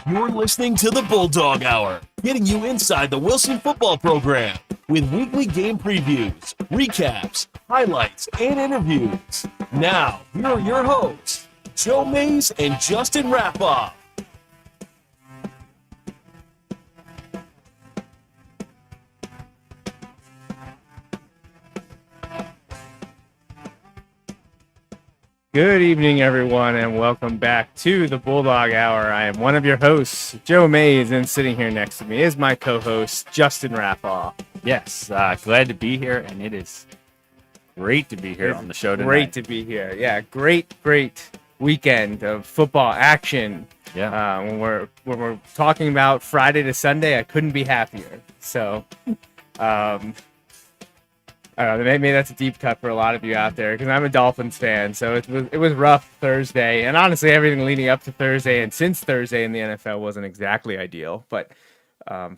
You're listening to the Bulldog Hour, getting you inside the Wilson football program with weekly game previews, recaps, highlights, and interviews. Now, here are your hosts, Joe Mays and Justin Rapoff. Good evening, everyone, and welcome back to the Bulldog Hour. I am one of your hosts, Joe Mays, and sitting here next to me is my co-host, Justin Rapoff. Yes, glad to be here, and it is great to be here on the show tonight. Great to be here. Yeah, great weekend of football action. Yeah. When we're talking about Friday to Sunday, I couldn't be happier. So, I don't know, maybe that's a deep cut for a lot of you out there because I'm a Dolphins fan. So it was rough Thursday, and honestly, everything leading up to Thursday and since Thursday in the NFL wasn't exactly ideal. But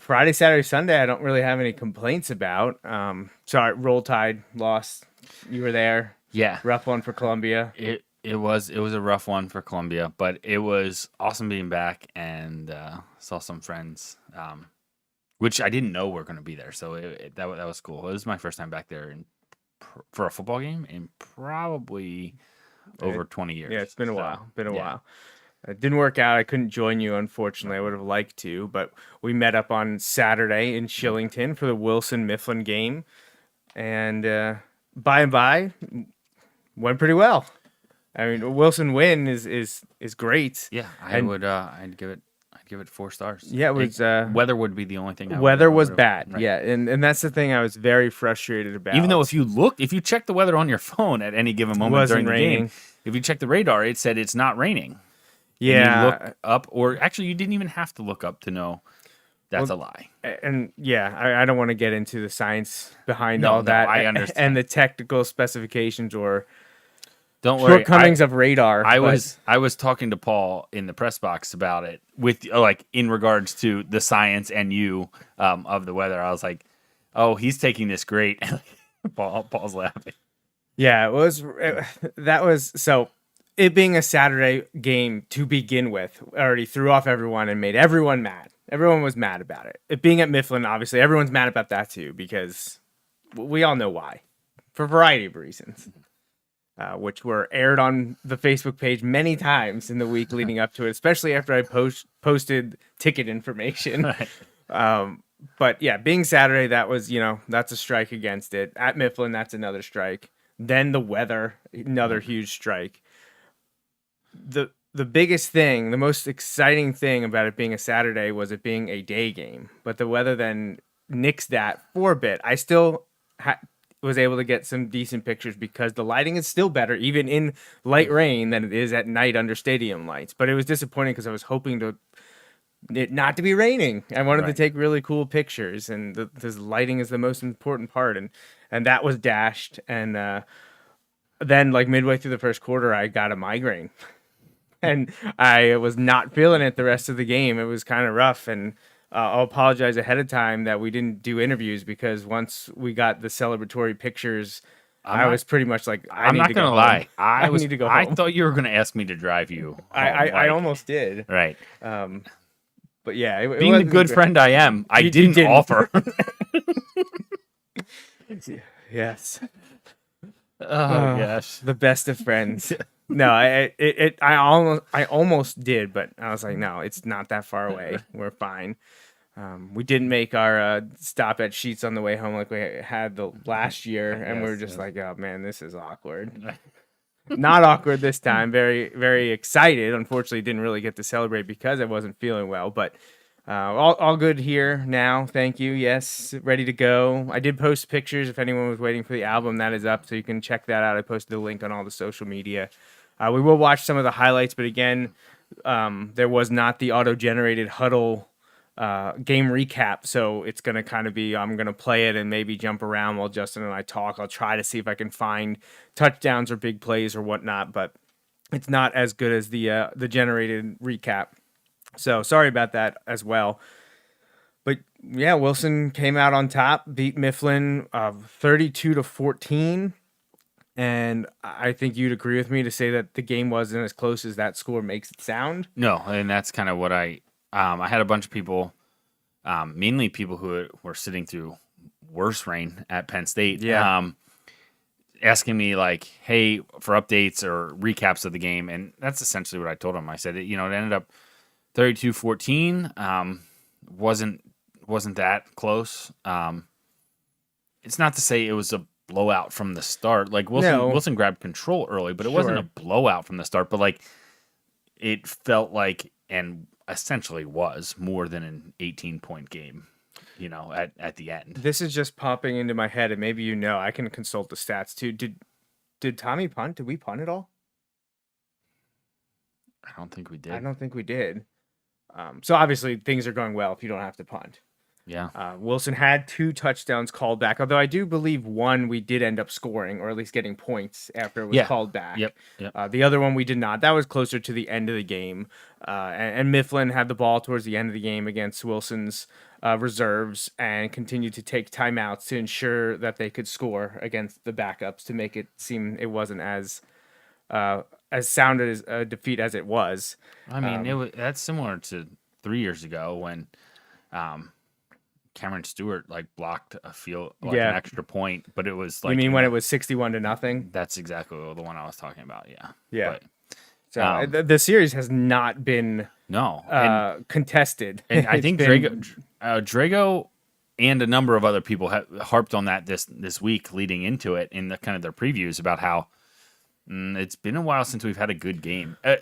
Friday, Saturday, Sunday, I don't really have any complaints about. Sorry, Roll Tide lost. You were there. Yeah, rough one for Columbia. It was a rough one for Columbia, but it was awesome being back and saw some friends. Which I didn't know were going to be there, so that was cool. It was my first time back there for a football game in probably over 20 years. Yeah, it's been a while. While. It didn't work out. I couldn't join you, unfortunately. I would have liked to, but we met up on Saturday in Shillington for the Wilson-Mifflin game, and by and by, went pretty well. I mean, a Wilson win is great. Yeah, I'd give it 4 stars. Yeah, it was weather would be the only thing. Weather was bad. Right. Yeah, and that's the thing I was very frustrated about. Even though if you check the weather on your phone at any given moment during the game, if you check the radar, it said it's not raining. Yeah, and you look up, or actually, you didn't even have to look up to know that's a lie. And yeah, I don't want to get into the science behind all that. I understand. And the technical specifications or don't worry, shortcomings of radar. I was talking to Paul in the press box about it with in regards to the science and of the weather. I was like, oh, he's taking this great. Paul's laughing. Yeah, that was so. It being a Saturday game to begin with already threw off everyone and made everyone mad. Everyone was mad about it. It being at Mifflin, obviously, everyone's mad about that too because we all know why, for a variety of reasons. Which were aired on the Facebook page many times in the week leading up to it, especially after I posted ticket information. Right. But yeah, being Saturday, that was, that's a strike against it. At Mifflin, that's another strike. Then the weather, another huge strike. The biggest thing, the most exciting thing about it being a Saturday was it being a day game. But the weather then nixed that for a bit. I still was able to get some decent pictures because the lighting is still better even in light rain than it is at night under stadium lights. But it was disappointing because I was hoping it not to be raining. I wanted to take really cool pictures, and this lighting is the most important part, and that was dashed. And then midway through the first quarter, I got a migraine, and I was not feeling it the rest of the game. It was kind of rough, and I'll apologize ahead of time that we didn't do interviews because once we got the celebratory pictures, I was pretty much like, I'm not going to lie. I need to go home. I thought you were going to ask me to drive you. I almost did. Right. But yeah. Being the good friend I am, I didn't offer. Yes. Oh, gosh. The best of friends. No, I almost did, but I was like, no, it's not that far away. We're fine. We didn't make our stop at Sheets on the way home like we had the last year, and we were just like, oh man, this is awkward. Not awkward this time. Very, very excited. Unfortunately, didn't really get to celebrate because I wasn't feeling well, but all good here now. Thank you. Yes, ready to go. I did post pictures. If anyone was waiting for the album, that is up, so you can check that out. I posted the link on all the social media. We will watch some of the highlights, but again, there was not the auto-generated huddle game recap, so it's going to kind of be, I'm going to play it and maybe jump around while Justin and I talk. I'll try to see if I can find touchdowns or big plays or whatnot, but it's not as good as the generated recap. So sorry about that as well. But yeah, Wilson came out on top, beat Mifflin 32-14. And I think you'd agree with me to say that the game wasn't as close as that score makes it sound. No, and that's kind of what I I had a bunch of people, mainly people who were sitting through worse rain at Penn State. Yeah. Asking me like, hey, for updates or recaps of the game. And that's essentially what I told them. I said, it ended up 32-14. Wasn't that close. It's not to say it was a blowout from the start. Like Wilson grabbed control early, but it wasn't a blowout from the start. But like it felt like, and essentially was, more than an 18-point game. At the end. This is just popping into my head, and maybe I can consult the stats too. Did Tommy punt? Did we punt at all? I don't think we did. I don't think we did. So obviously things are going well if you don't have to punt. Yeah. Wilson had 2 touchdowns called back, although I do believe one we did end up scoring, or at least getting points after it was called back. Yep. The other one we did not. That was closer to the end of the game. And Mifflin had the ball towards the end of the game against Wilson's reserves and continued to take timeouts to ensure that they could score against the backups to make it seem it wasn't as sound as a defeat as it was. I mean, that's similar to 3 years ago when Cameron Stewart blocked an extra point, but it was you mean when it was 61-0? That's exactly the one I was talking about. Yeah. Yeah. So the series has not been contested. And I think Drago and a number of other people have harped on that this week leading into it in the kind of their previews about how it's been a while since we've had a good game. An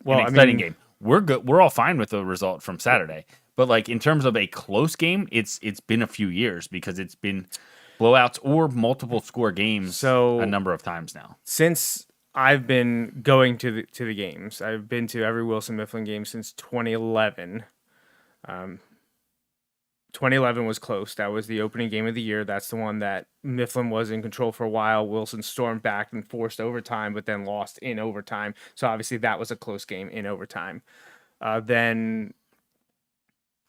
exciting game. We're good. We're all fine with the result from Saturday. But in terms of a close game, it's been a few years because it's been blowouts or multiple score games a number of times now. Since I've been going to the games, I've been to every Wilson-Mifflin game since 2011. 2011 was close. That was the opening game of the year. That's the one that Mifflin was in control for a while. Wilson stormed back and forced overtime, but then lost in overtime. So obviously that was a close game in overtime. Then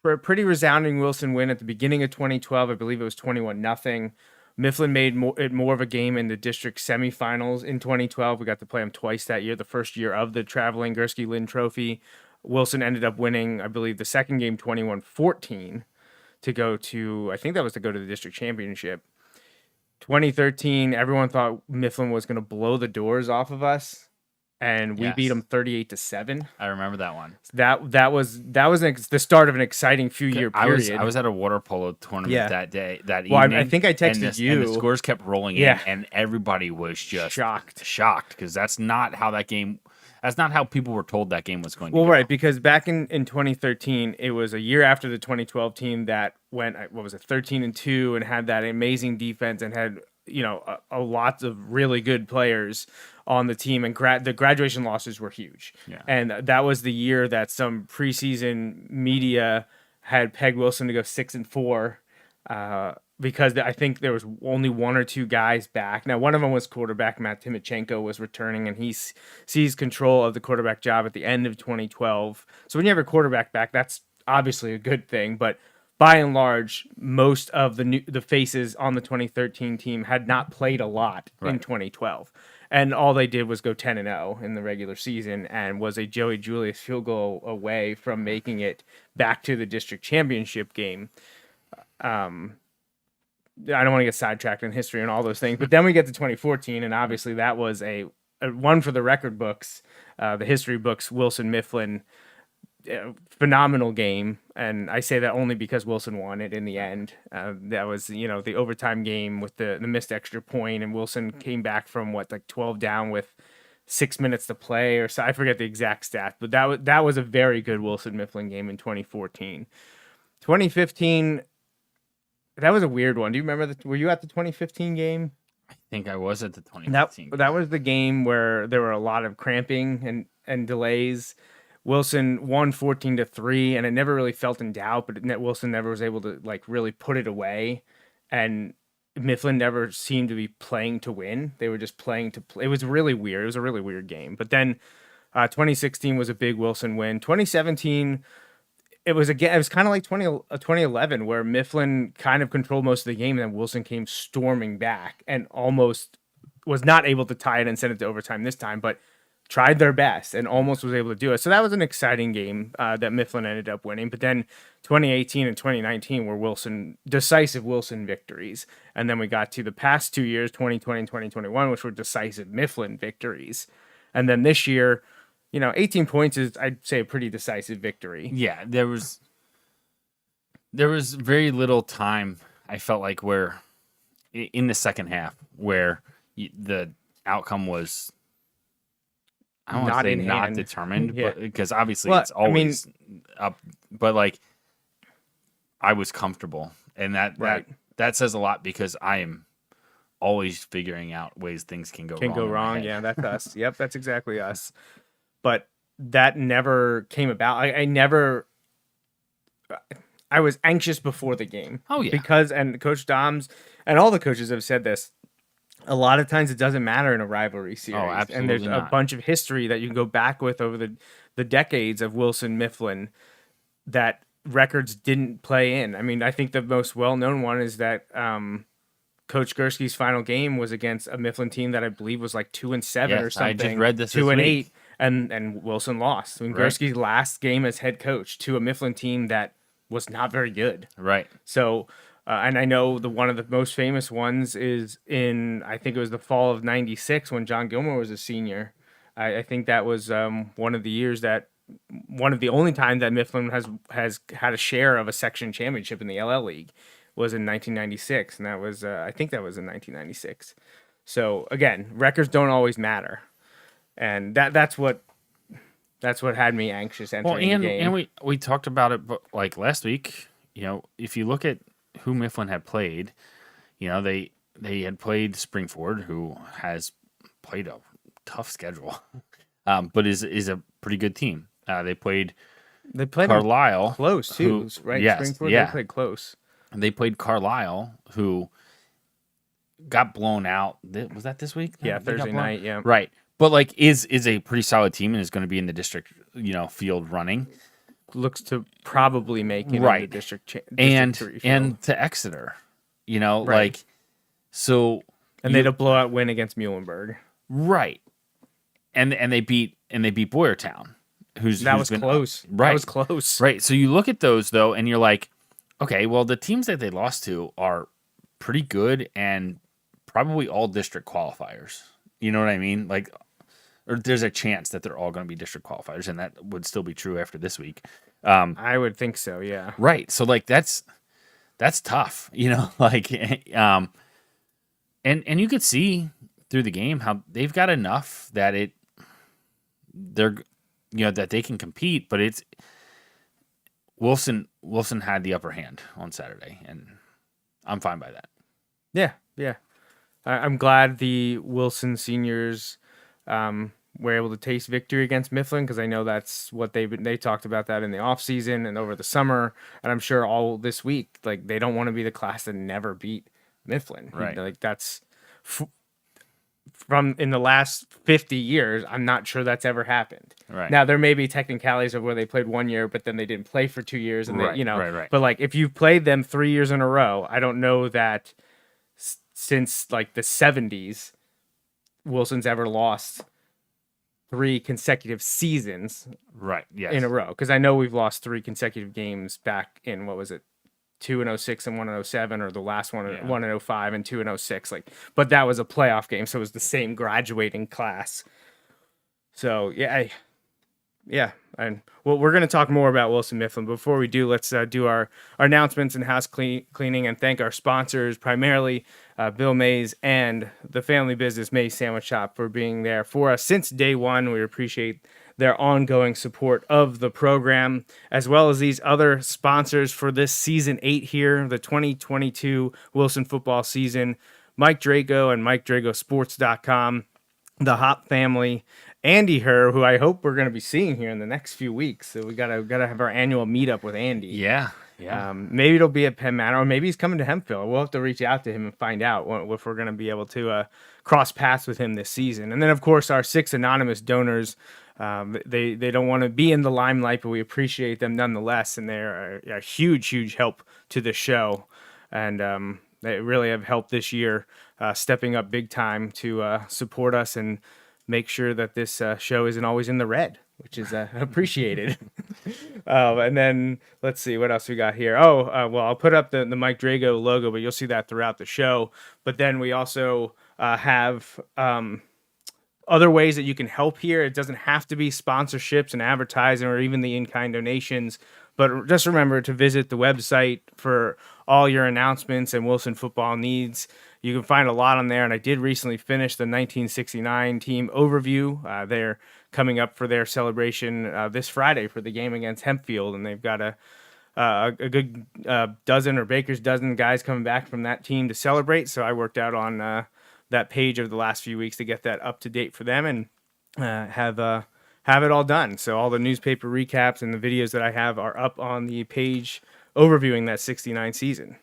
for a pretty resounding Wilson win at the beginning of 2012, I believe it was 21-0. Mifflin made it more of a game in the district semifinals in 2012. We got to play them twice that year, the first year of the traveling Gursky-Lynn Trophy. Wilson ended up winning, I believe, the second game 21-14 to go to, I think that was to go to the district championship. 2013, everyone thought Mifflin was going to blow the doors off of us, and we beat them 38-7. I remember that one. That was the start of an exciting few-year period. I was at a water polo tournament that evening. I think I texted you. And the scores kept rolling in, and everybody was just shocked because that's not how people were told that game was going to go. Well, right, because back in 2013, it was a year after the 2012 team that went, 13-2 and had that amazing defense and had, a lot of really good players on the team, and the graduation losses were huge. Yeah. And that was the year that some preseason media had pegged Wilson to go 6-4 because I think there was only 1 or 2 guys back. Now, one of them was quarterback Matt Timochenko was returning, and he seized control of the quarterback job at the end of 2012. So when you have a quarterback back, that's obviously a good thing, but by and large, most of the faces on the 2013 team had not played a lot in 2012. And all they did was go 10-0 in the regular season and was a Joey Julius field goal away from making it back to the district championship game. I don't want to get sidetracked in history and all those things, but then we get to 2014, and obviously that was a one for the record books, the history books, Wilson-Mifflin. Phenomenal game, and I say that only because Wilson won it in the end. That was the overtime game with the missed extra point, and Wilson came back from 12 down with 6 minutes to play, or so I forget the exact stat, but that was a very good Wilson-Mifflin game in 2014. 2015, that was a weird one. Do you remember were you at the 2015 game? I think I was at the 2015 game. That was the game where there were a lot of cramping and delays. Wilson won 14-3, and it never really felt in doubt, but Wilson never was able to really put it away, and Mifflin never seemed to be playing to win. They were just playing to play. It was really weird. It was a really weird game. But then 2016 was a big Wilson win. 2017, it was kind of like 2011, where Mifflin kind of controlled most of the game, and then Wilson came storming back and almost was not able to tie it and send it to overtime this time, but tried their best and almost was able to do it. So that was an exciting game that Mifflin ended up winning. But then 2018 and 2019 were decisive Wilson victories. And then we got to the past 2 years, 2020 and 2021, which were decisive Mifflin victories. And then this year, 18 points is, I'd say, a pretty decisive victory. Yeah, there was very little time, I felt like, where in the second half where the outcome was, I don't want to say not determined, but because obviously it's always up. But like, I was comfortable, and that says a lot because I am always figuring out ways things can go wrong. Yeah, that's us. Yep, that's exactly us. But that never came about. I was anxious before the game. Oh yeah, because Coach Doms and all the coaches have said this. A lot of times it doesn't matter in a rivalry series. Oh, absolutely and there's not. a bunch of history that you can go back with over the decades of Wilson-Mifflin that records didn't play in. I mean, I think the most well-known one is that Coach Gursky's final game was against a Mifflin team that I believe was like 2-7 or something. I just read this 2-8, and Wilson lost. I mean, Right. Gursky's last game as head coach to a Mifflin team that was not very good. right. So, and I know one of the most famous ones is in, I think it was the fall of '96 when John Gilmore was a senior. I think that was one of the only times that Mifflin has had a share of a section championship in the LL League was in 1996, and that was I think that was in 1996. So again, records don't always matter, and that's what had me anxious entering the game. And we talked about it, but like last week, if you look at who Mifflin had played, they had played Springford, who has played a tough schedule, but is a pretty good team. They played Carlisle close too, right? Yes, Springford, yeah. they played close. They played Carlisle, who got blown out. Was that this week? Yeah, They got Thursday blown? night. Yeah, Right. But like is a pretty solid team and is going to be in the district, field running. looks to probably make it in Right. the district And three field. and to Exeter, Right. like so. And they had a blowout win against Muhlenberg. Right. And they beat Boyertown, who's been close. Right. That was close. Right. So you look at those though, and you're like, okay, well the teams that they lost to are pretty good and probably all district qualifiers. You know what I mean? Like, or there's a chance that they're all going to be district qualifiers, and that would still be true after this week. I would think so. Yeah. Right. So like that's tough, like, and you could see through the game how they've got enough that that they can compete, but it's Wilson had the upper hand on Saturday, and I'm fine by that. Yeah. Yeah. I'm glad the Wilson seniors were able to taste victory against Mifflin, because I know that's what they talked about that in the off season and over the summer, and I'm sure all this week, like, they don't want to be the class that never beat Mifflin. Right. Like, that's from in the last 50 years, I'm not sure that's ever happened. Right. Now, there may be technicalities of where they played 1 year, but then they didn't play for 2 years, and Right, they, right. But like, if you've played them 3 years in a row, I don't know that since like the 70s, Wilson's ever lost 3 consecutive seasons Right. Yes. in a row. Because I know we've lost 3 consecutive games back in, what was it, 2 in 06 and 1 in 07, or the last one, Yeah. 1 in 05 and 2 in 06. Like, but that was a playoff game, so it was the same graduating class. So yeah, and well, we're going to talk more about Wilson-Mifflin. Before we do, let's do our announcements and house cleaning, and thank our sponsors, primarily Bill Mays and the family business Mays Sandwich Shop, for being there for us since day one. We appreciate their ongoing support of the program, as well as these other sponsors for this season 8 here, the 2022 Wilson football season: Mike Draco and MikeDracoSports.com, the Hop family, Andy Herr, who I hope we're going to be seeing here in the next few weeks. So we gotta have our annual meetup with Andy. Yeah. Maybe it'll be at Penn Manor, or maybe he's coming to Hempfield. We'll have to reach out to him and find out if we're going to be able to cross paths with him this season. And then, of course, our 6 anonymous donors. They don't want to be in the limelight, but we appreciate them nonetheless, and they're a huge help to the show. And they really have helped this year, stepping up big time to support us and make sure that this show isn't always in the red, which is appreciated. And then let's see what else we got here. Well, I'll put up the Mike Drago logo, but you'll see that throughout the show. But then we also have other ways that you can help here. It doesn't have to be sponsorships and advertising or even the in-kind donations, but just remember to visit the website for all your announcements and Wilson football needs. You can find a lot on there, and I did recently finish the 1969 team overview. They're coming up for their celebration this Friday for the game against Hempfield, and they've got a good dozen or baker's dozen guys coming back from that team to celebrate. So I worked out on that page over the last few weeks to get that up to date for them and have it all done. So all the newspaper recaps and the videos that I have are up on the page overviewing that 69 season.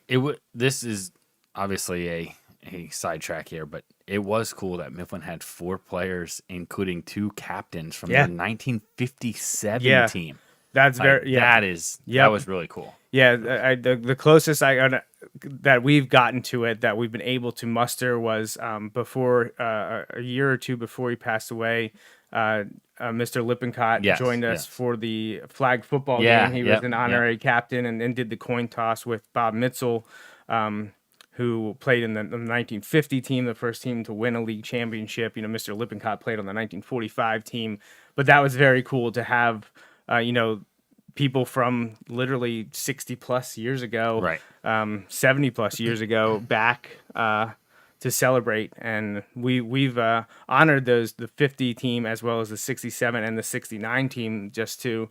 This is obviously a sidetrack here, but it was cool that Mifflin had 4 players, including 2 captains from the 1957 team. That's that was really cool. Yeah, the closest that we've gotten to it that we've been able to muster was before a year or two before he passed away. Mr. Lippincott joined us for the flag football game. He was an honorary captain and did the coin toss with Bob Mitzel, who played in the 1950 team, the first team to win a league championship. Mr. Lippincott played on the 1945 team, but that was very cool to have, people from literally 60 plus years ago, 70 plus years ago back to celebrate. And we've honored the 50 team as well as the 67 and the 69 team just to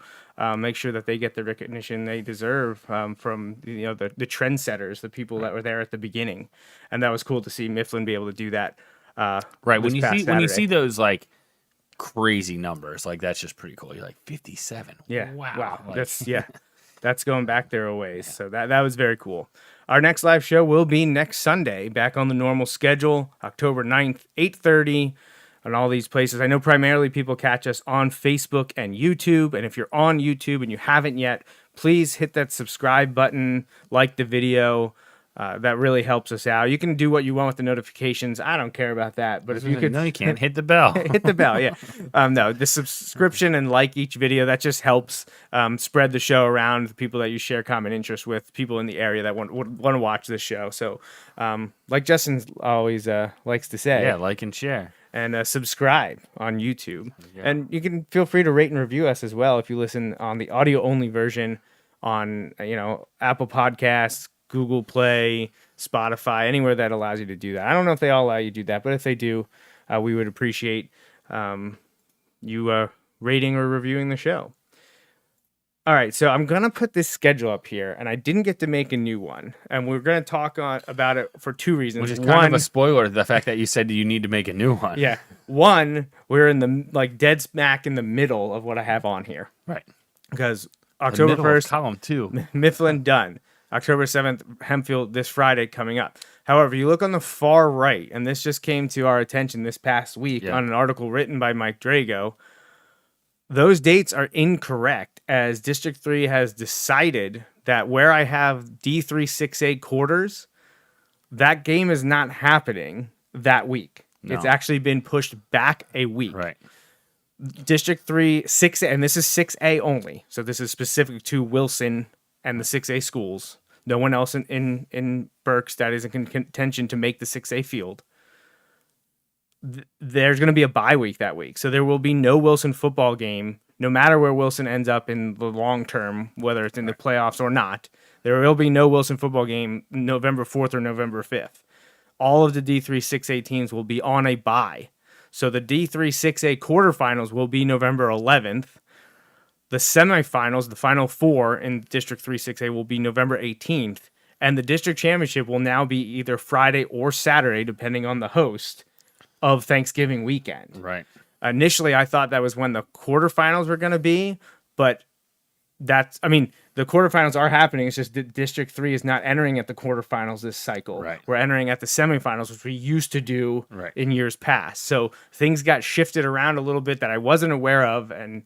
make sure that they get the recognition they deserve from the trendsetters, the people that were there at the beginning. And that was cool to see Mifflin be able to do that. When you see those like crazy numbers, like that's just pretty cool. You're like 57. Yeah. Wow. Like, that's going back there a ways. So that was very cool. Our next live show will be next Sunday, back on the normal schedule, October 9th, 8:30, on all these places. I know primarily people catch us on Facebook and YouTube, and if you're on YouTube and you haven't yet, please hit that subscribe button, like the video. That really helps us out. You can do what you want with the notifications. I don't care about that. But if you could... No, you can't. Hit the bell. Hit the bell, yeah. No, the subscription and like each video, that just helps spread the show around the people that you share common interest with, people in the area that want to watch this show. So like Justin always likes to say... Yeah, like and share. And subscribe on YouTube. Yeah. And you can feel free to rate and review us as well if you listen on the audio-only version on Apple Podcasts, Google Play, Spotify, anywhere that allows you to do that. I don't know if they all allow you to do that, but if they do, we would appreciate you rating or reviewing the show. All right, so I'm going to put this schedule up here, and I didn't get to make a new one. And we're going to talk about it for 2 reasons. Which is kind of a spoiler, the fact that you said you need to make a new one. Yeah. One, we're in the dead smack in the middle of what I have on here. Right. Because October 1st, column 2. Mifflin done. October 7th, Hempfield this Friday coming up. However, you look on the far right, and this just came to our attention this past week on an article written by Mike Drago. Those dates are incorrect, as District 3 has decided that where I have D3-6A quarters, that game is not happening that week. No. It's actually been pushed back a week. Right. District 3, 6A, and this is 6A only, so this is specific to Wilson and the 6A schools. No one else in Berks that is in contention to make the 6A field. There's going to be a bye week that week. So there will be no Wilson football game, no matter where Wilson ends up in the long term, whether it's in the playoffs or not. There will be no Wilson football game November 4th or November 5th. All of the D3 6A teams will be on a bye. So the D3 6A quarterfinals will be November 11th. The semifinals, the final 4 in District 3 6A, will be November 18th. And the district championship will now be either Friday or Saturday, depending on the host, of Thanksgiving weekend. Right. Initially, I thought that was when the quarterfinals were going to be, but the quarterfinals are happening. It's just that District 3 is not entering at the quarterfinals this cycle. Right. We're entering at the semifinals, which we used to do in years past. So things got shifted around a little bit that I wasn't aware of, and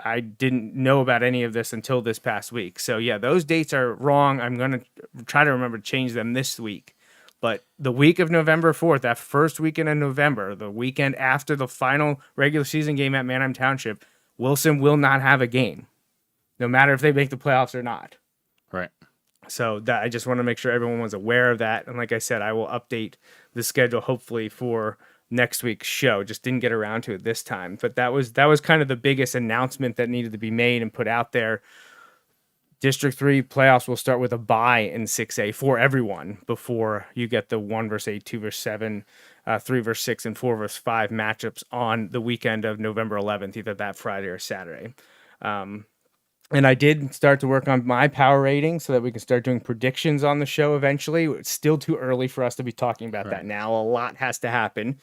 I didn't know about any of this until this past week. So, yeah, those dates are wrong. I'm going to try to remember to change them this week. But the week of November 4th, that first weekend in November, the weekend after the final regular season game at Manheim Township, Wilson will not have a game, no matter if they make the playoffs or not. Right. So that I just want to make sure everyone was aware of that. And like I said, I will update the schedule hopefully for next week's show. Just didn't get around to it this time. But that was kind of the biggest announcement that needed to be made and put out there. District 3 playoffs will start with a bye in 6A for everyone before you get the 1 versus 8, 2 versus 7, 3 versus 6, and 4 versus 5 matchups on the weekend of November 11th, either that Friday or Saturday. And I did start to work on my power rating so that we can start doing predictions on the show eventually. It's still too early for us to be talking about that now. A lot has to happen.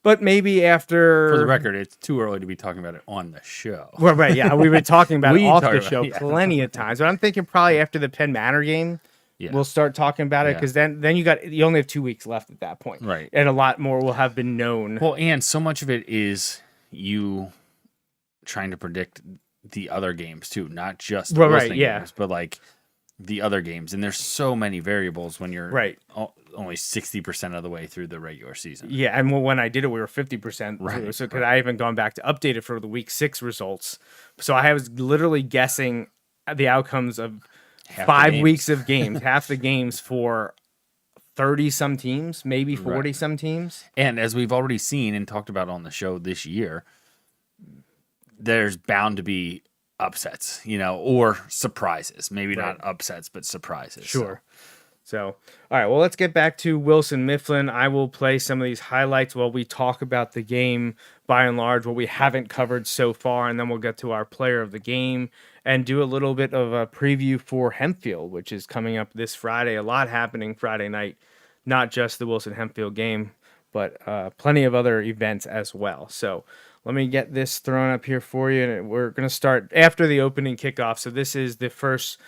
But maybe after... For the record, it's too early to be talking about it on the show. Well, right, yeah. We've been talking about it off the show yeah. plenty of times. But I'm thinking probably after the Penn Manor game, we'll start talking about it because then you only have 2 weeks left at that point. Right. And a lot more will have been known. Well, and so much of it is you trying to predict the other games too, not just the Wilson games, but like the other games. And there's so many variables when you're only 60% of the way through the regular season. Yeah, and when I did it, we were 50% through. So I haven't gone back to update it for the week 6 results. So I was literally guessing the outcomes of 5 weeks of games, half the games for 30 some teams, maybe 40 some teams. And as we've already seen and talked about on the show this year, there's bound to be upsets, or surprises. Maybe not upsets, but surprises. Sure. So, all right, well, let's get back to Wilson-Mifflin. I will play some of these highlights while we talk about the game, by and large, what we haven't covered so far, and then we'll get to our player of the game and do a little bit of a preview for Hempfield, which is coming up this Friday. A lot happening Friday night, not just the Wilson-Hempfield game, but plenty of other events as well. So let me get this thrown up here for you, and we're going to start after the opening kickoff. So this is the first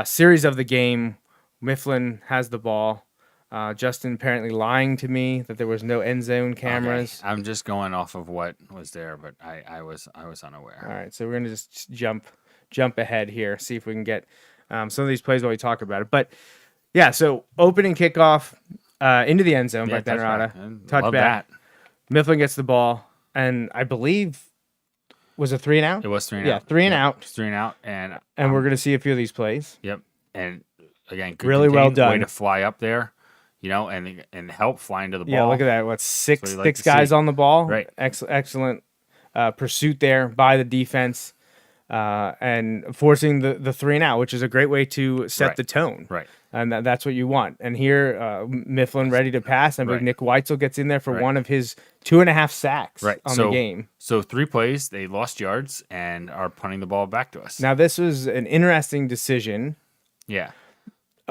series of the game. Mifflin has the ball. Justin apparently lying to me that there was no end zone cameras. Okay. I'm just going off of what was there, but I was unaware. All right, so we're going to just jump ahead here, see if we can get some of these plays while we talk about it. But yeah, so opening kickoff into the end zone by Benarada. Touchback. Mifflin gets the ball, and I believe was it 3 and out? It was 3 and out. Yeah, 3 and out. 3 and out, and we're going to see a few of these plays. Yep, and again, good really well done. Way to fly up there, and help fly into the ball. Yeah, look at that. What, six guys on the ball? Right. Excellent pursuit there by the defense, and forcing the 3 and out, which is a great way to set the tone. Right. And that's what you want. And here, Mifflin ready to pass. I believe Nick Weitzel gets in there for one of his 2.5 sacks on the game. So 3 plays, they lost yards and are punting the ball back to us. Now, this was an interesting decision. Yeah.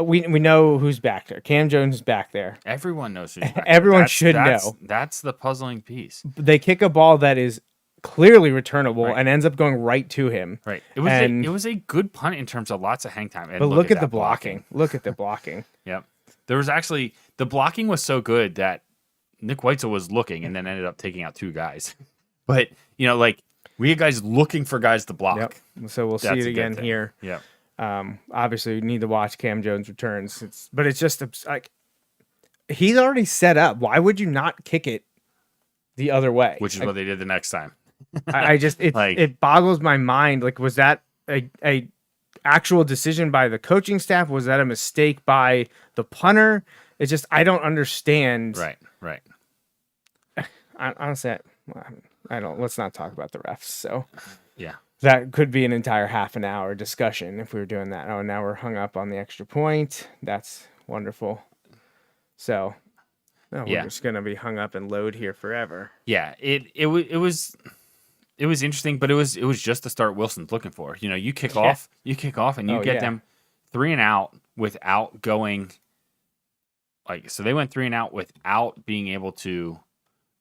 We know who's back there. Cam Jones is back there. Everyone knows who's back there. Everyone should know. That's the puzzling piece. They kick a ball that is clearly returnable and ends up going right to him. Right. It was a good punt in terms of lots of hang time. But look at the blocking. Look at the blocking. Yep. There was actually the blocking was so good that Nick Weitzel was looking and then ended up taking out 2 guys. But we had guys looking for guys to block. Yep. So we'll see it again here. Yeah. Obviously, you need to watch Cam Jones returns. But it's just like he's already set up. Why would you not kick it the other way? Which is what they did the next time. It boggles my mind. Like, was that a actual decision by the coaching staff? Was that a mistake by the punter? It's just I don't understand. Right. Honestly, I don't. Let's not talk about the refs. So yeah. That could be an entire half an hour discussion if we were doing that. Oh, now we're hung up on the extra point. That's wonderful. So, we're just gonna be hung up and load here forever. Yeah, it was interesting, but it was just the start Wilson's looking for. You kick off, and you get them 3 and out without going. So they went 3 and out without being able to,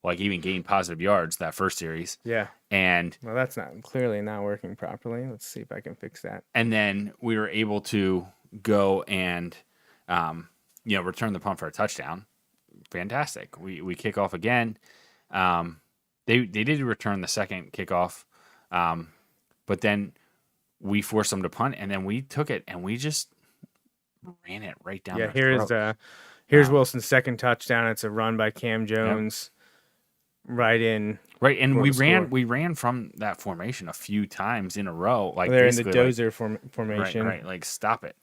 even gain positive yards that first series. Yeah. And that's clearly not working properly. Let's see if I can fix that. And then we were able to go and, return the punt for a touchdown. Fantastic. We kick off again. They did return the second kickoff, but then we forced them to punt, and then we took it and we just ran it right down. Yeah, Here's Wilson's second touchdown. It's a run by Cam Jones, right in. Right, and for we the score. ran from that formation a few times in a row. Like They're in the basically, dozer formation. Right. Like stop it.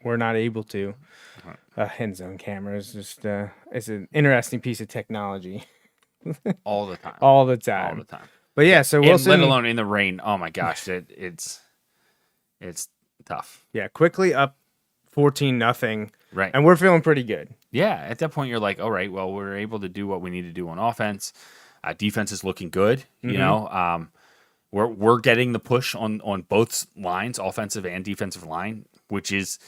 We're not able to. End zone cameras, just it's an interesting piece of technology. All the time. All the time. All the time. But yeah, so And Wilson, let alone in the rain. Oh my gosh, it's tough. yeah, quickly up 14-0. Right. And we're feeling pretty good. Yeah, at that point you're like, all right, well, we're able to do what we need to do on offense. Defense is looking good. You know, we're getting the push on both lines, offensive and defensive line, which is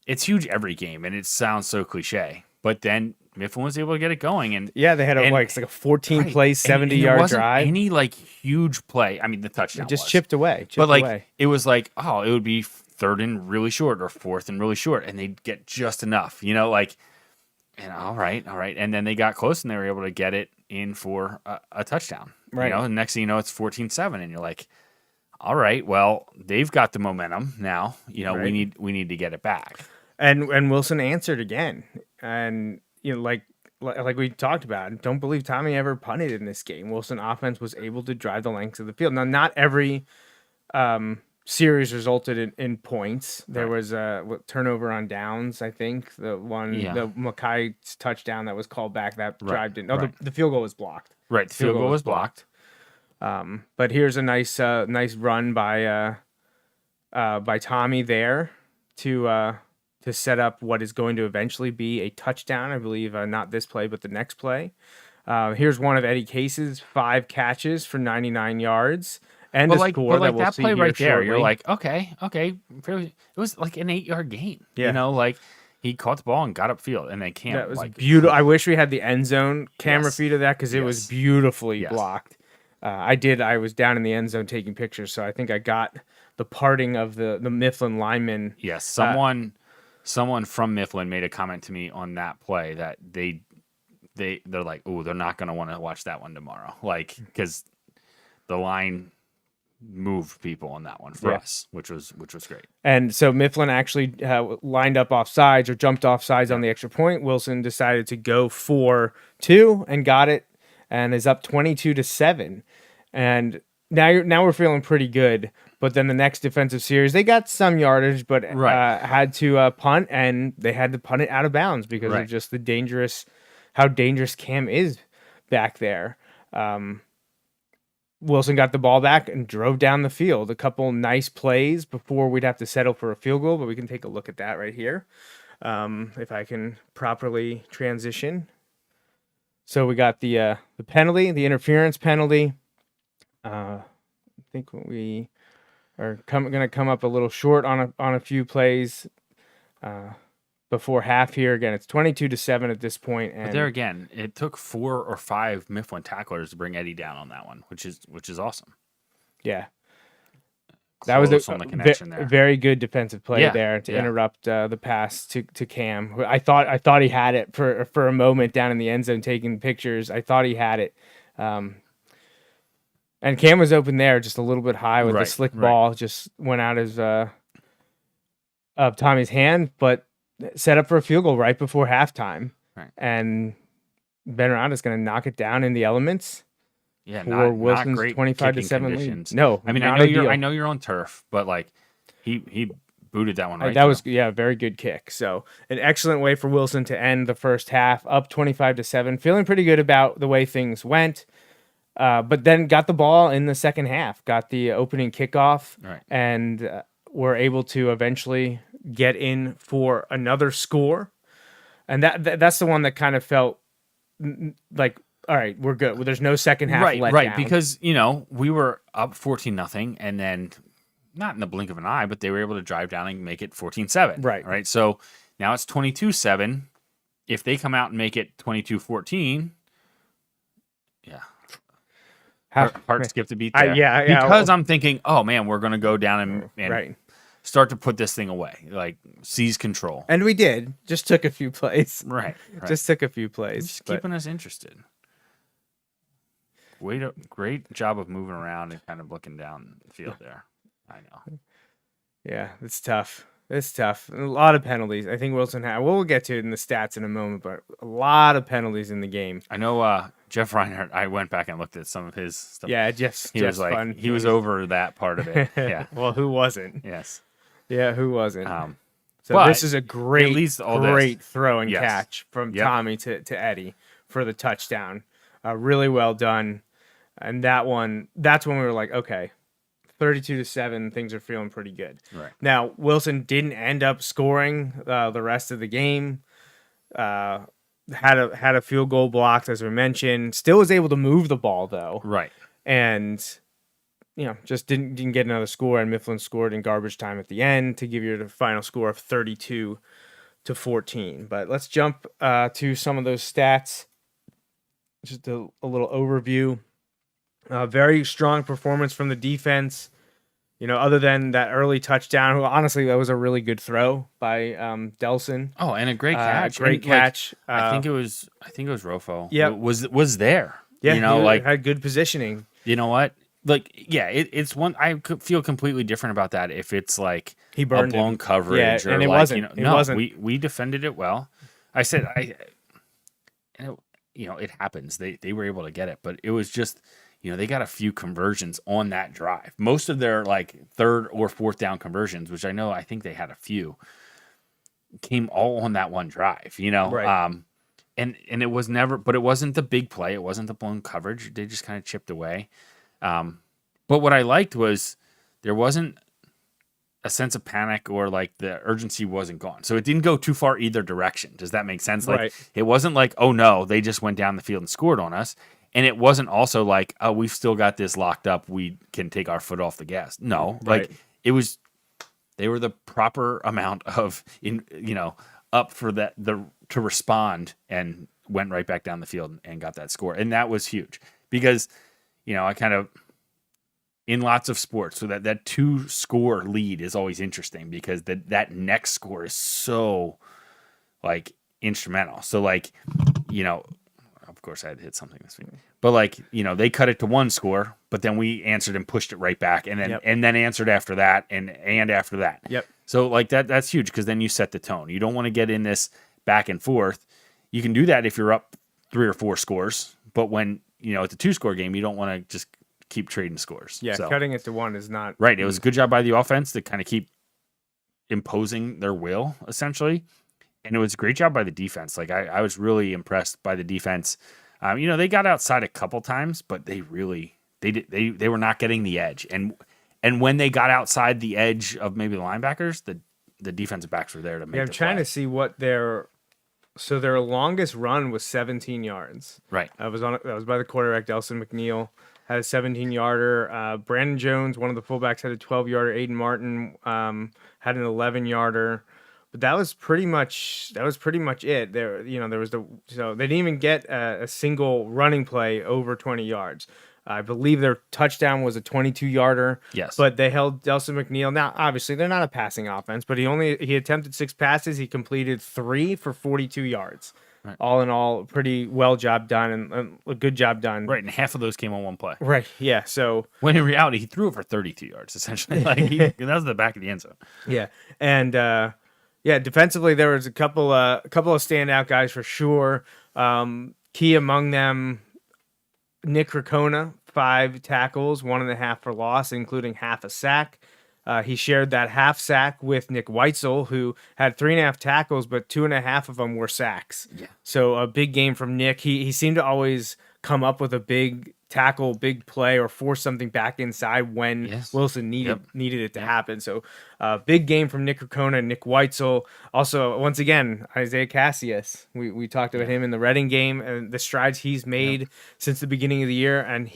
it's huge every game, and it sounds so cliche. But then Mifflin was able to get it going, and Yeah, they had it's like a 14-play, 70-yard drive. Any like huge play. I mean, the touchdown It just was. chipped away. But like it was like, oh, it would be third and really short or fourth and really short, and they'd get just enough, you know, like, and all right, and then they got close and they were able to get it in for a touchdown, Right. You know, and next thing you know, it's 14-7, and you're like, all right, well, they've got the momentum now, you know, Right. we need to get it back, and Wilson answered again, and you know, like we talked about, don't believe Tommy ever punted in this game. Wilson offense was able to drive the length of the field. Now, not every series resulted in points. There was a turnover on downs, I think. The Mackay's touchdown that was called back, that drive didn't. No, the field goal was blocked. right? The field goal was blocked. But here's a nice run by Tommy there to set up what is going to eventually be a touchdown. I believe not this play, but the next play. Here's one of Eddie Case's 5 catches for 99 yards. And a score that we'll that see play here right there, shortly. you're like, okay. It was like an 8-yard gain. Yeah. You know, like he caught the ball and got upfield, and then Cam That was like beautiful. I wish we had the end zone camera Yes. feed of that because it was Yes. beautifully Yes. blocked. I was down in the end zone taking pictures, so I think I got the parting of the Mifflin lineman. Yes, someone from Mifflin made a comment to me on that play that they're like, oh, they're not going to want to watch that one tomorrow, like because the line moved people on that one for us, which was great. And so Mifflin actually lined up off sides or jumped off sides on the extra point. Wilson decided to go for 2 and got it, and is up 22-7. And now we're feeling pretty good. But then the next defensive series, they got some yardage, but had to punt, and they had to punt it out of bounds because of just how dangerous Cam is back there. Wilson got the ball back and drove down the field. A couple nice plays before we'd have to settle for a field goal, but we can take a look at that right here. If I can properly transition. So we got the penalty, the interference penalty. I think we are going to come up a little short on a few plays before half here. Again, it's 22-7 at this point. And But there again, it took 4 or 5 Mifflin tacklers to bring Eddie down on that one, which is awesome. Yeah. That was On the connection there. very good defensive play there to interrupt the pass to Cam. I thought he had it for a moment down in the end zone taking pictures. I thought he had it. And Cam was open there just a little bit high with the slick ball. Just went out of Tommy's hand, but set up for a field goal right before halftime. Right. And Ben Round is going to knock it down in the elements. Yeah, for not Wilson's great 25-7 lead. conditions. No, I mean, not I know you're on turf, but like he booted that one right. That was very good kick. So an excellent way for Wilson to end the first half, up 25-7, feeling pretty good about the way things went. But then got the ball in the second half, got the opening kickoff, and were able to eventually get in for another score. And that's the one that kind of felt like, all right, we're good. Well, there's no second half let down. Because, we were up 14-0, and then not in the blink of an eye, but they were able to drive down and make it 14-7. Right. So now it's 22-7. If they come out and make it 22-14, hard skip to beat there. Because I'm thinking, oh man, we're going to go down and start to put this thing away, like seize control. And we did. Just took a few plays. Right. Just took a few plays. Just keeping us interested. Great job of moving around and kind of looking down the field there. I know. Yeah, it's tough. It's tough. A lot of penalties. I think Wilson had. We'll get to it in the stats in a moment, but a lot of penalties in the game. I know Jeff Reinhardt. I went back and looked at some of his stuff. Yeah, He was like, fun. he was over that part of it. Yeah. Well, who wasn't? Yes. Yeah, who wasn't? So but this is a great, at least all great this. throw and Yes. catch from Yep. Tommy to Eddie for the touchdown. Really well done. And that's when we were like, okay, 32-7, things are feeling pretty good. Right. Now, Wilson didn't end up scoring the rest of the game. Had a field goal blocked, as we mentioned. Still was able to move the ball, though. Right. And just didn't get another score, and Mifflin scored in garbage time at the end to give you the final score of 32-14. But let's jump to some of those stats. Just a little overview. Very strong performance from the defense. Other than that early touchdown, honestly, that was a really good throw by Delson. Oh, and a great catch. Great And, like, catch. I think it was Rofo. Yeah. Was there. Yeah, he had good positioning. You know what? Like, yeah, it's one. I could feel completely different about that if it's like He burned a blown him. coverage, Yeah, or and it like, wasn't. It no, wasn't. we defended it well. I said it happens. They were able to get it, but it was just they got a few conversions on that drive. Most of their like third or fourth down conversions, which I think they had a few, came all on that one drive. Right. And it was never, but it wasn't the big play. It wasn't the blown coverage. They just kind of chipped away. But what I liked was there wasn't a sense of panic, or like the urgency wasn't gone. So it didn't go too far either direction. Does that make sense? Like, Right. It wasn't like, oh no, they just went down the field and scored on us. And it wasn't also like, oh, we've still got this locked up. We can take our foot off the gas. No, Right. like it was, they were the proper amount of up for that to respond, and went right back down the field and got that score. And that was huge because, I kind of, in lots of sports, so that 2-score lead is always interesting because that next score is so like instrumental. So like, of course I had to hit something this week, but like, they cut it to 1 score, but then we answered and pushed it right back, and then and then answered after that, and after that. Yep. So like that's huge because then you set the tone. You don't want to get in this back and forth. You can do that if you're up 3 or 4 scores, but when it's a 2-score game, you don't want to just keep trading scores. Yeah, So, cutting it to 1 is not right. It was a good job by the offense to kind of keep imposing their will, essentially. And it was a great job by the defense. Like I was really impressed by the defense. They got outside a couple times, but they were not getting the edge. And when they got outside the edge of maybe the linebackers, the defensive backs were there to make. Yeah, I'm trying to see what their longest run was 17 yards. Right. That was by the quarterback Delson McNeil. Had a 17-yarder. Brandon Jones, one of the fullbacks, had a 12-yarder. Aiden Martin had an 11-yarder. But that was pretty much it. There was so they didn't even get a single running play over 20 yards. I believe their touchdown was a 22-yarder. Yes. But they held Delson McNeil. Now, obviously, they're not a passing offense, but he attempted 6 passes. He completed 3 for 42 yards. Right. All in all, pretty well job done, and a good job done. Right, and half of those came on 1 play. Right, yeah. So when in reality, he threw it for 32 yards, essentially. That was the back of the end zone. Yeah, and defensively there was a couple of standout guys for sure. Key among them, Nick Ricona, 5 tackles, 1.5 for loss, including half a sack. He shared that half sack with Nick Weitzel, who had 3.5 tackles, but 2.5 of them were sacks. Yeah. So a big game from Nick. He seemed to always come up with a big tackle, big play, or force something back inside when Wilson needed it to happen. So big game from Nick Ricona and Nick Weitzel. Also, once again, Isaiah Cassius. We talked about him in the Reading game and the strides he's made since the beginning of the year, and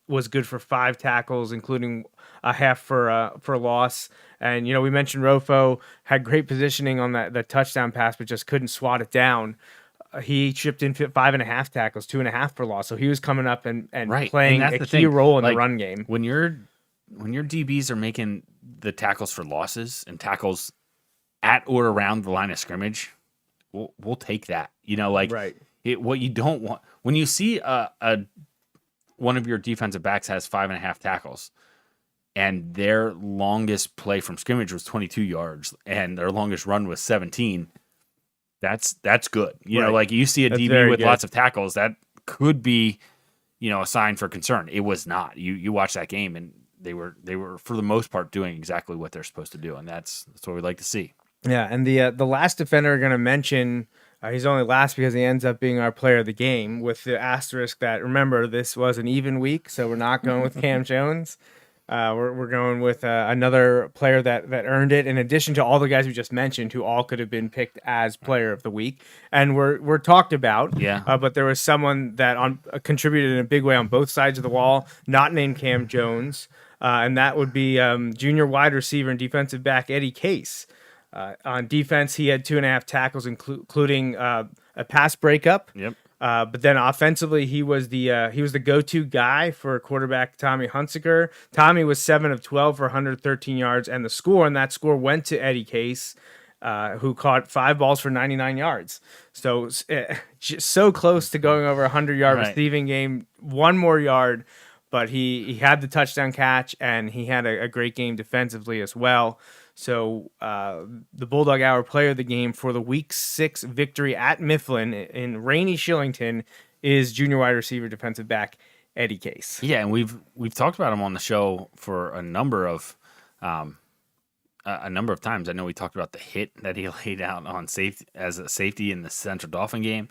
was good for 5 tackles, including a half for loss. And we mentioned Rofo had great positioning on that touchdown pass, but just couldn't swat it down. He chipped in 5.5 tackles, 2.5 for loss. So he was coming up and playing a key role in the run game. When your DBs are making the tackles for losses and tackles at or around the line of scrimmage, we'll take that. What you don't want when you see one of your defensive backs has 5.5 tackles, and their longest play from scrimmage was 22 yards, and their longest run was 17. That's good. You know, Right. like you see a That's DB very with good. lots of tackles, that could be, a sign for concern. It was not. You watch that game, and they were for the most part doing exactly what they're supposed to do, and that's what we like to see. Yeah, and the last defender we're going to mention, he's only last because he ends up being our player of the game, with the asterisk that, remember, this was an even week, so we're not going with Cam Jones. We're going with another player that earned it, in addition to all the guys we just mentioned, who all could have been picked as player of the week, and we're talked about. Yeah. But there was someone that contributed in a big way on both sides of the wall, not named Cam Jones, and that would be junior wide receiver and defensive back Eddie Case. On defense, he had 2.5 tackles, including a pass breakup. Yep. But then offensively, he was the go-to guy for quarterback Tommy Hunsaker. Tommy was 7 of 12 for 113 yards, and that score went to Eddie Case, who caught 5 balls for 99 yards. So just so close to going over 100-yard Right. receiving game, one more yard, but he had the touchdown catch, and he had a great game defensively as well. So the Bulldog Hour player of the game for the Week 6 victory at Mifflin in rainy Shillington is junior wide receiver defensive back Eddie Case. Yeah, and we've talked about him on the show for a number of times. I know we talked about the hit that he laid out on safety as a safety in the Central Dolphin game.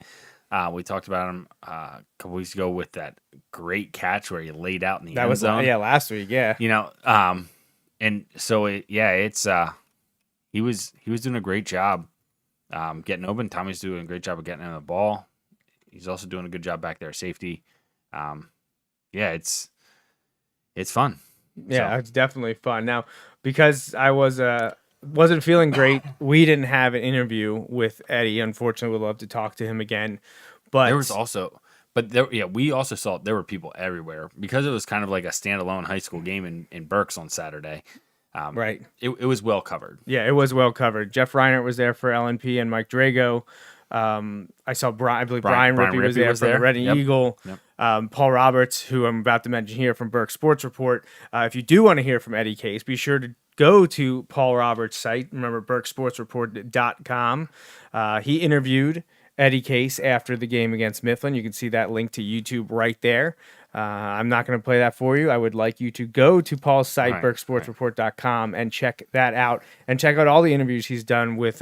We talked about him a couple weeks ago with that great catch where he laid out in the end zone. Last week. Yeah. And so he was doing a great job getting open. Tommy's doing a great job of getting him the ball. He's also doing a good job back there at safety. It's fun. Yeah, So- it's definitely fun. Now, because I wasn't feeling great, we didn't have an interview with Eddie. Unfortunately, we'd love to talk to him again. But There was also, we also saw there were people everywhere because it was kind of like a standalone high school game in Berks on Saturday. right. It was well covered. Yeah, it was well covered. Jeff Reinert was there for LNP and Mike Drago. I saw Brian Brian Rippey was Rippey there was from the there. Red and Yep. Eagle. Yep. Paul Roberts, who I'm about to mention here from Burke Sports Report. If you do want to hear from Eddie Case, be sure to go to Paul Roberts' site. Remember, burkesportsreport.com. He interviewed Eddie Case after the game against Mifflin. You can see that link to YouTube right there. I'm not going to play that for you. I would like you to go to Paul's site, Right, burkesportsreport.com, and check that out. And check out all the interviews he's done with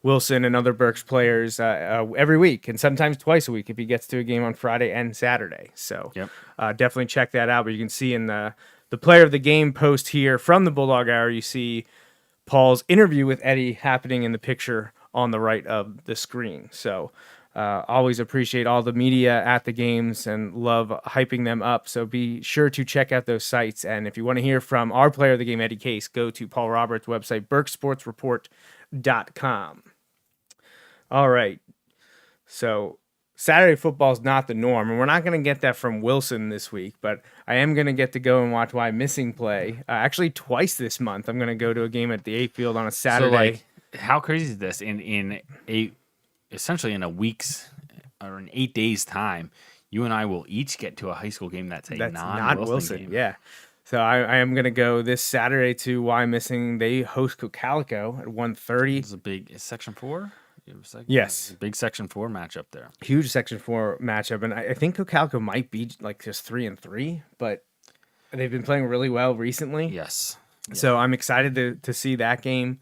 Wilson and other Berks players every week, and sometimes twice a week if he gets to a game on Friday and Saturday. So Yep. definitely check that out. But you can see in the player of the game post here from the Bulldog Hour, you see Paul's interview with Eddie happening in the picture on the right of the screen. So always appreciate all the media at the games and love hyping them up. So be sure to check out those sites. And if you want to hear from our player of the game, Eddie Case, go to Paul Roberts' website, burkesportsreport.com. All right. So Saturday football is not the norm, and we're not going to get that from Wilson this week, but I am going to get to go and watch Why Missing play. Actually, twice this month. I'm going to go to a game at the Hempfield on a Saturday. So, like, how crazy is this? Essentially in a week's or in 8 days' time, you and I will each get to a high school game that's Not non-Wilson game. Yeah. So I am going to go this Saturday to Why Missing. They host Cocalico at 1:30. It's Section 4? Yes. A big Section 4 matchup there. Huge Section 4 matchup. And I think Cocalico might be like just 3-3, but they've been playing really well recently. Yes. So I'm excited to see that game.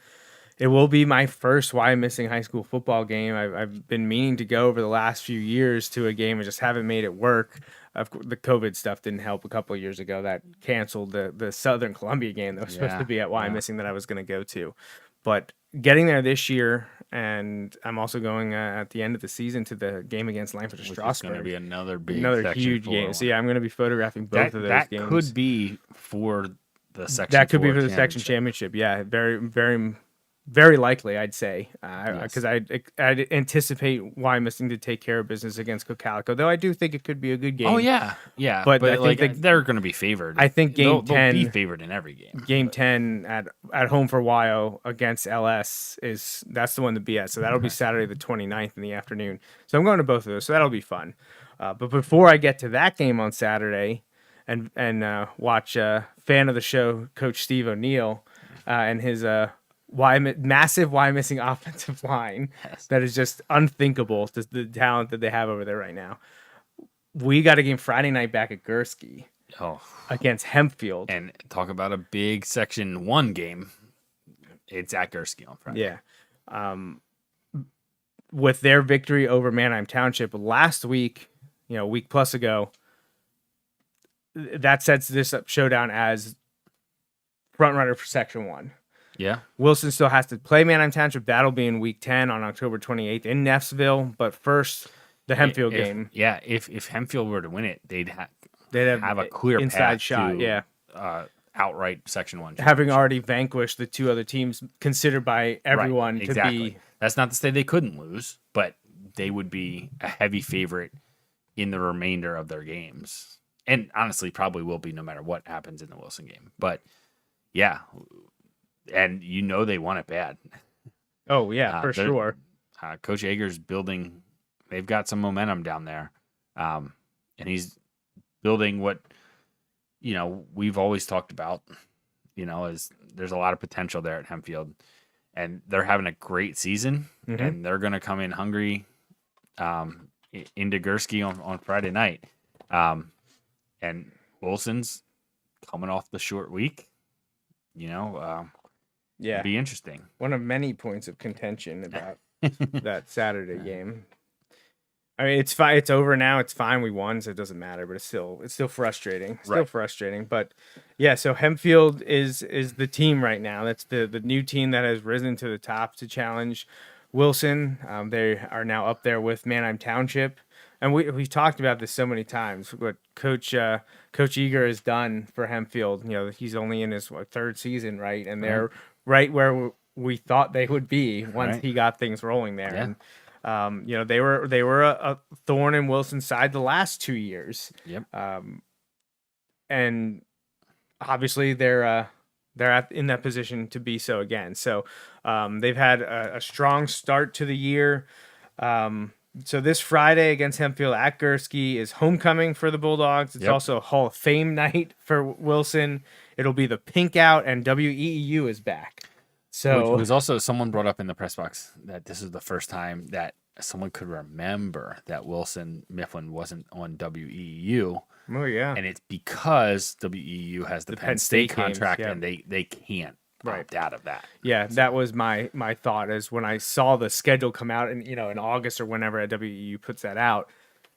It will be my first Why Missing high school football game. I've been meaning to go over the last few years to a game. I just haven't made it work. Of course, the COVID stuff didn't help a couple of years ago. That canceled the Southern Columbia game that was supposed to be at Why Missing that I was going to go to. But getting there this year, and I'm also going at the end of the season to the game against Lancaster Strasburg. It's going to be another Section huge 4 game. So yeah, I'm going to be photographing both of those that games. could be for the Section. That could be 4 for the section championship. Yeah, very, very, very likely, I'd say, because I'd anticipate Why Missing to take care of business against Cocalico. Though I do think it could be a good game. Oh yeah. But I like think they're going to be favored. I think they'll game 10 be favored in every game. Game 10 at home for YO against LS that's the one to be at. So that'll be Saturday the 29th in the afternoon. So I'm going to both of those. So that'll be fun. But before I get to that game on Saturday, and watch fan of the show, Coach Steve O'Neill, and his massive why missing offensive line that is just unthinkable. Just the talent that they have over there right now. We got a game Friday night back at Gursky against Hempfield. And talk about a big Section 1 game. It's at Gursky on Friday. Yeah. With their victory over Manheim Township last week, a week plus ago, that sets this up showdown as front runner for Section 1. Yeah. Wilson still has to play Manheim Township. That'll be in week 10 on October 28th in Neffsville. But first, the Hempfield game. Yeah, if Hempfield were to win it, they'd have a clear inside path shot. to outright Section 1 having already vanquished the two other teams considered by everyone to be. That's not to say they couldn't lose, but they would be a heavy favorite in the remainder of their games. And honestly, probably will be no matter what happens in the Wilson game. But yeah, and they want it bad. Oh, yeah, for sure. Coach Yeager's building, they've got some momentum down there. And he's building what, we've always talked about, is there's a lot of potential there at Hempfield. And they're having a great season, and they're going to come in hungry into Gursky on Friday night. And Wilson's coming off the short week, yeah, be interesting. One of many points of contention about that Saturday game. I mean, it's fine. It's over now. It's fine. We won, so it doesn't matter. But it's still frustrating. Frustrating. But yeah, so Hempfield is the team right now. That's the new team that has risen to the top to challenge Wilson. They are now up there with Manheim Township, and we've talked about this so many times. What Coach Eager has done for Hempfield. He's only in his third season, right? And they're right where we thought they would be once he got things rolling there. Yeah. And, they were a thorn in Wilson's side the last 2 years. Yep. And obviously they're in that position to be so again. So they've had a strong start to the year. So this Friday against Hempfield at Gursky is homecoming for the Bulldogs. It's also Hall of Fame night for Wilson. It'll be the Pink Out, and WEEU is back. So it was also, someone brought up in the press box that this is the first time that someone could remember that Wilson-Mifflin wasn't on WEEU. Oh, yeah. And it's because WEEU has the Penn State contract, games, and they can't opt out of that. Yeah, that was my thought, is when I saw the schedule come out in August or whenever WEEU puts that out,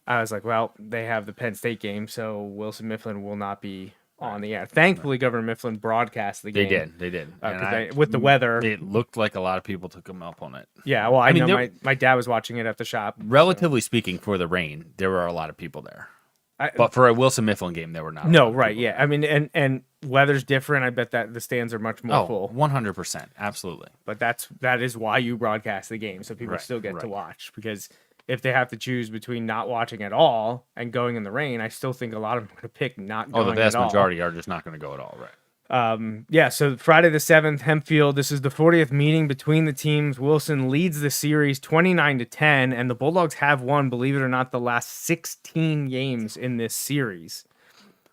I was like, well, they have the Penn State game, so Wilson-Mifflin will not be on the air. Thankfully, Governor Mifflin broadcast the game. They did. With the weather. It looked like a lot of people took them up on it. Yeah, well, I know my dad was watching it at the shop. Relatively speaking, for the rain, there were a lot of people there. But for a Wilson-Mifflin game, there were not. No, right, yeah. I mean, and weather's different. I bet that the stands are much more full. 100%. Absolutely. But that is why you broadcast the game, so people still get to watch. Because if they have to choose between not watching at all and going in the rain, I still think a lot of them are going to pick not going at all. The vast majority are just not going to go at all, right? So Friday the 7th, Hempfield. This is the 40th meeting between the teams. Wilson leads the series 29-10, and the Bulldogs have won, believe it or not, the last 16 games in this series.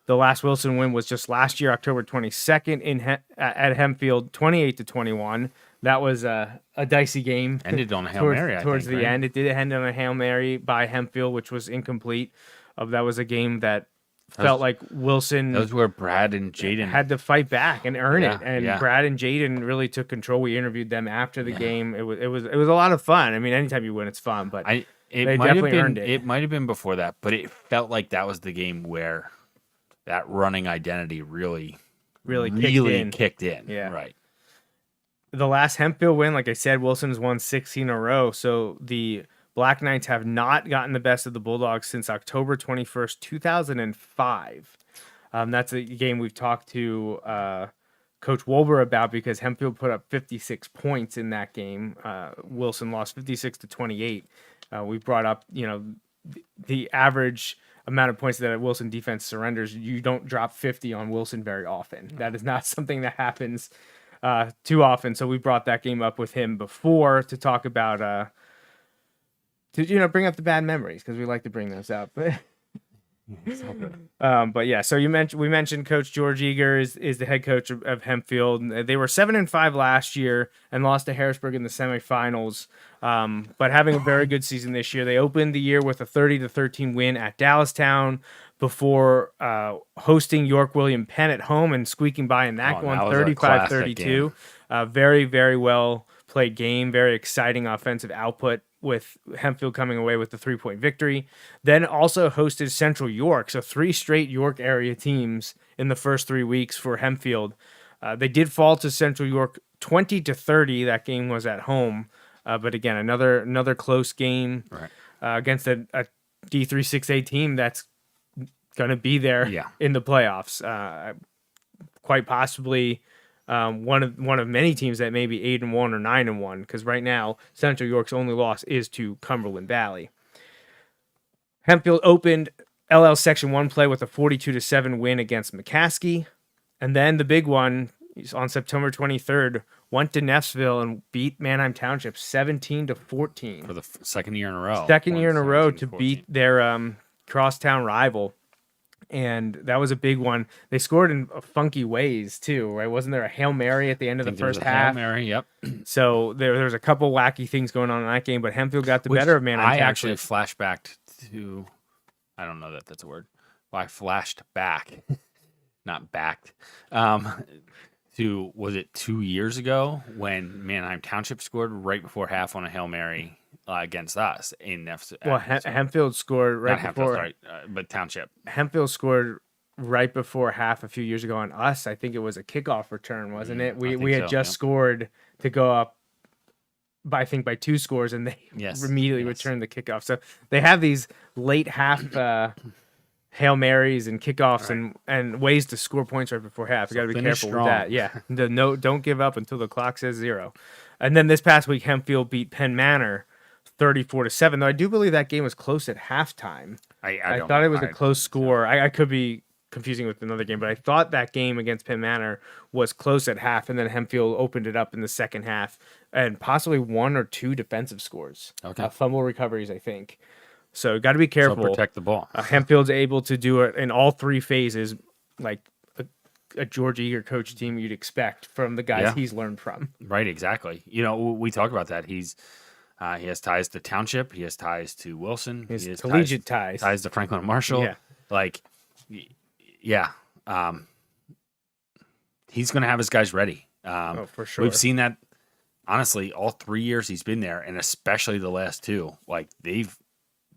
The last Wilson win was just last year, October 22nd at Hempfield, 28-21. That was a dicey game. Ended on a Hail Mary, towards the end. It did end on a Hail Mary by Hempfield, which was incomplete. That was a game that felt like Wilson. Those were Brad and Jaden had to fight back and earn it, and Brad and Jaden really took control. We interviewed them after the game. It was a lot of fun. I mean, anytime you win, it's fun. But they definitely earned it. It might have been before that, but it felt like that was the game where that running identity really kicked in. Yeah, right. The last Hempfield win, like I said, Wilson's won 16 in a row. So the Black Knights have not gotten the best of the Bulldogs since October 21st, 2005. That's a game we've talked to Coach Wolber about, because Hempfield put up 56 points in that game. Wilson lost 56-28. We brought up, the average amount of points that a Wilson defense surrenders. You don't drop 50 on Wilson very often. That is not something that happens too often. So we brought that game up with him before to talk about, to bring up the bad memories, because we like to bring those up. But yeah, so we mentioned Coach George Eager is the head coach of Hempfield. They were 7-5 last year and lost to Harrisburg in the semifinals. But having a very good season this year. They opened the year with a 30-13 win at Dallastown before hosting York William Penn at home and squeaking by in that one, that was a classic 35-32. Very, very well played game. Very exciting offensive output, with Hempfield coming away with the 3-point victory. Then also hosted Central York, so 3 straight York area teams in the first 3 weeks for Hempfield. They did fall to Central York 20-30. That game was at home, but again, another close game against a D3 6A team that's going to be there in the playoffs. Quite possibly one of many teams that may be 8-1 or 9-1, because right now Central York's only loss is to Cumberland Valley. Hempfield opened LL Section 1 play with a 42-7 win against McCaskey, and then the big one on September 23rd went to Neffsville and beat Manheim Township 17-14 for the second year in a row. Second year in a row to beat their crosstown rival. And that was a big one. They scored in funky ways too, right? Wasn't there a Hail Mary at the end of the first half? Hail Mary, yep. So there was a couple wacky things going on in that game, but Hempfield got the better of Manheim Township. I actually flashbacked to, I don't know that that's a word. Well, I flashed back, not backed, to, was it 2 years ago when Manheim Township scored right before half on a Hail Mary against us in Neffsville. Well, Hempfield scored right before. But Township. Hempfield scored right before half a few years ago on us. I think it was a kickoff return, wasn't it? We had just scored to go up by 2 scores, and they immediately returned the kickoff. So they have these late half Hail Marys and kickoffs and ways to score points right before half. You got to be careful with that. Yeah, don't give up until the clock says 0. And then this past week, Hempfield beat Penn Manor 34-7. Though I do believe that game was close at halftime. I thought it was a close score. I could be confusing with another game, but I thought that game against Penn Manor was close at half, and then Hempfield opened it up in the second half, and possibly 1 or 2 defensive scores. Fumble recoveries, I think. So got to be careful. So protect the ball. Hempfield's able to do it in all 3 phases, like a George Eager coach team you'd expect from the guys he's learned from. Right, exactly. We talk about that. He has ties to Township. He has ties to Wilson. He has collegiate ties. Ties to Franklin and Marshall. Yeah. He's going to have his guys ready. For sure. We've seen that, honestly, all 3 years he's been there, and especially the last 2. Like, they've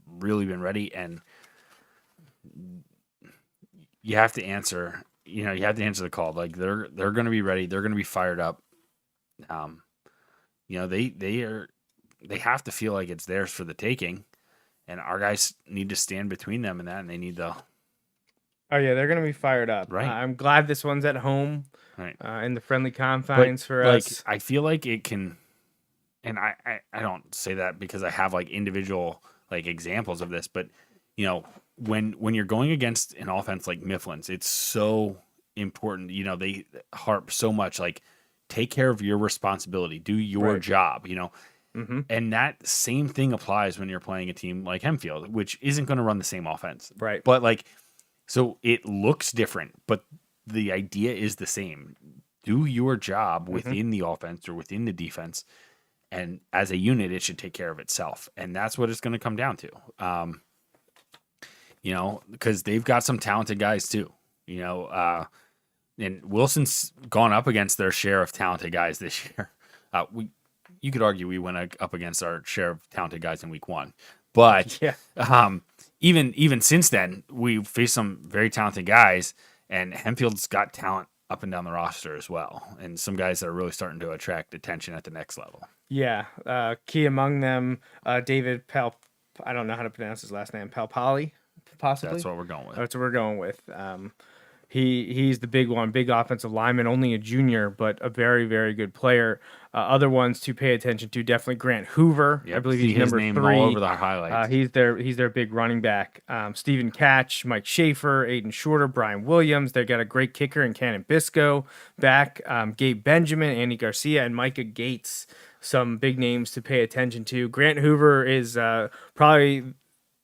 really been ready, and you have to answer. You have to answer the call. Like, they're going to be ready. They're going to be fired up. They have to feel like it's theirs for the taking, and our guys need to stand between them and that, and they need to. Oh yeah, they're gonna be fired up. Right. I'm glad this one's at home, right, in the friendly confines for us. I feel like it can, and I don't say that because I have like individual like examples of this, but when you're going against an offense like Mifflin's, it's so important. They harp so much like take care of your responsibility, do your job. Mm-hmm. And that same thing applies when you're playing a team like Hempfield, which isn't going to run the same offense. Right. But so it looks different, but the idea is the same. Do your job within the offense or within the defense, and as a unit, it should take care of itself. And that's what it's going to come down to. Because they've got some talented guys too. And Wilson's gone up against their share of talented guys this year. You could argue we went up against our share of talented guys in week 1, but even since then, we've faced some very talented guys, and Hempfield's got talent up and down the roster as well, and some guys that are really starting to attract attention at the next level. Yeah, key among them, David Pal. I don't know how to pronounce his last name. Palpali, possibly. That's what we're going with. That's what we're going with. He's the big one, big offensive lineman, only a junior, but a very, very good player. Other ones to pay attention to, definitely Grant Hoover. Yep, I believe he's number 3. All over the highlights. He's their big running back. Stephen Catch, Mike Schaefer, Aiden Shorter, Brian Williams. They got a great kicker in Cannon Bisco back. Gabe Benjamin, Andy Garcia, and Micah Gates. Some big names to pay attention to. Grant Hoover is probably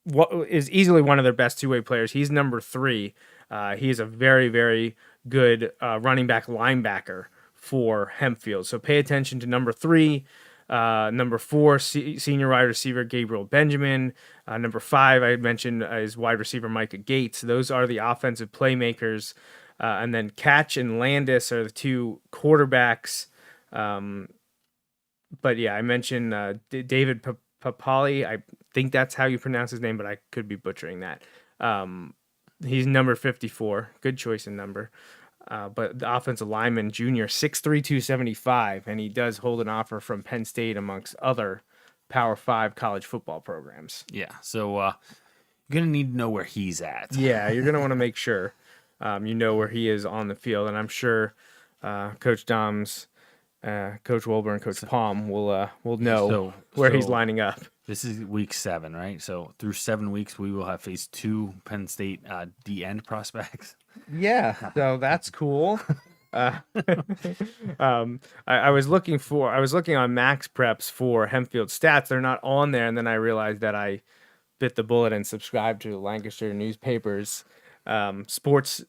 what is easily one of their best two-way players. He's number 3. He is a very, very good running back linebacker for Hempfield. So pay attention to number 3. Number 4, senior wide receiver Gabriel Benjamin. Number 5, I mentioned, is wide receiver Micah Gates. Those are the offensive playmakers. And then Catch and Landis are the 2 quarterbacks. But yeah, I mentioned David Papali. I think that's how you pronounce his name, but I could be butchering that. He's number 54. Good choice in number. But the offensive lineman, junior, 6'3", 275, and he does hold an offer from Penn State amongst other Power 5 college football programs. Yeah, so you're going to need to know where he's at. Yeah, you're going to want to make sure you know where he is on the field, and I'm sure Coach Dom's, Coach Wilbur, and Coach Palm will know where he's lining up. This is week 7, right? So through 7 weeks, we will have faced 2 Penn State D-end prospects. Yeah, so that's cool. I was looking on Max Preps for Hempfield stats. They're not on there, and then I realized that I bit the bullet and subscribed to the Lancaster newspapers sports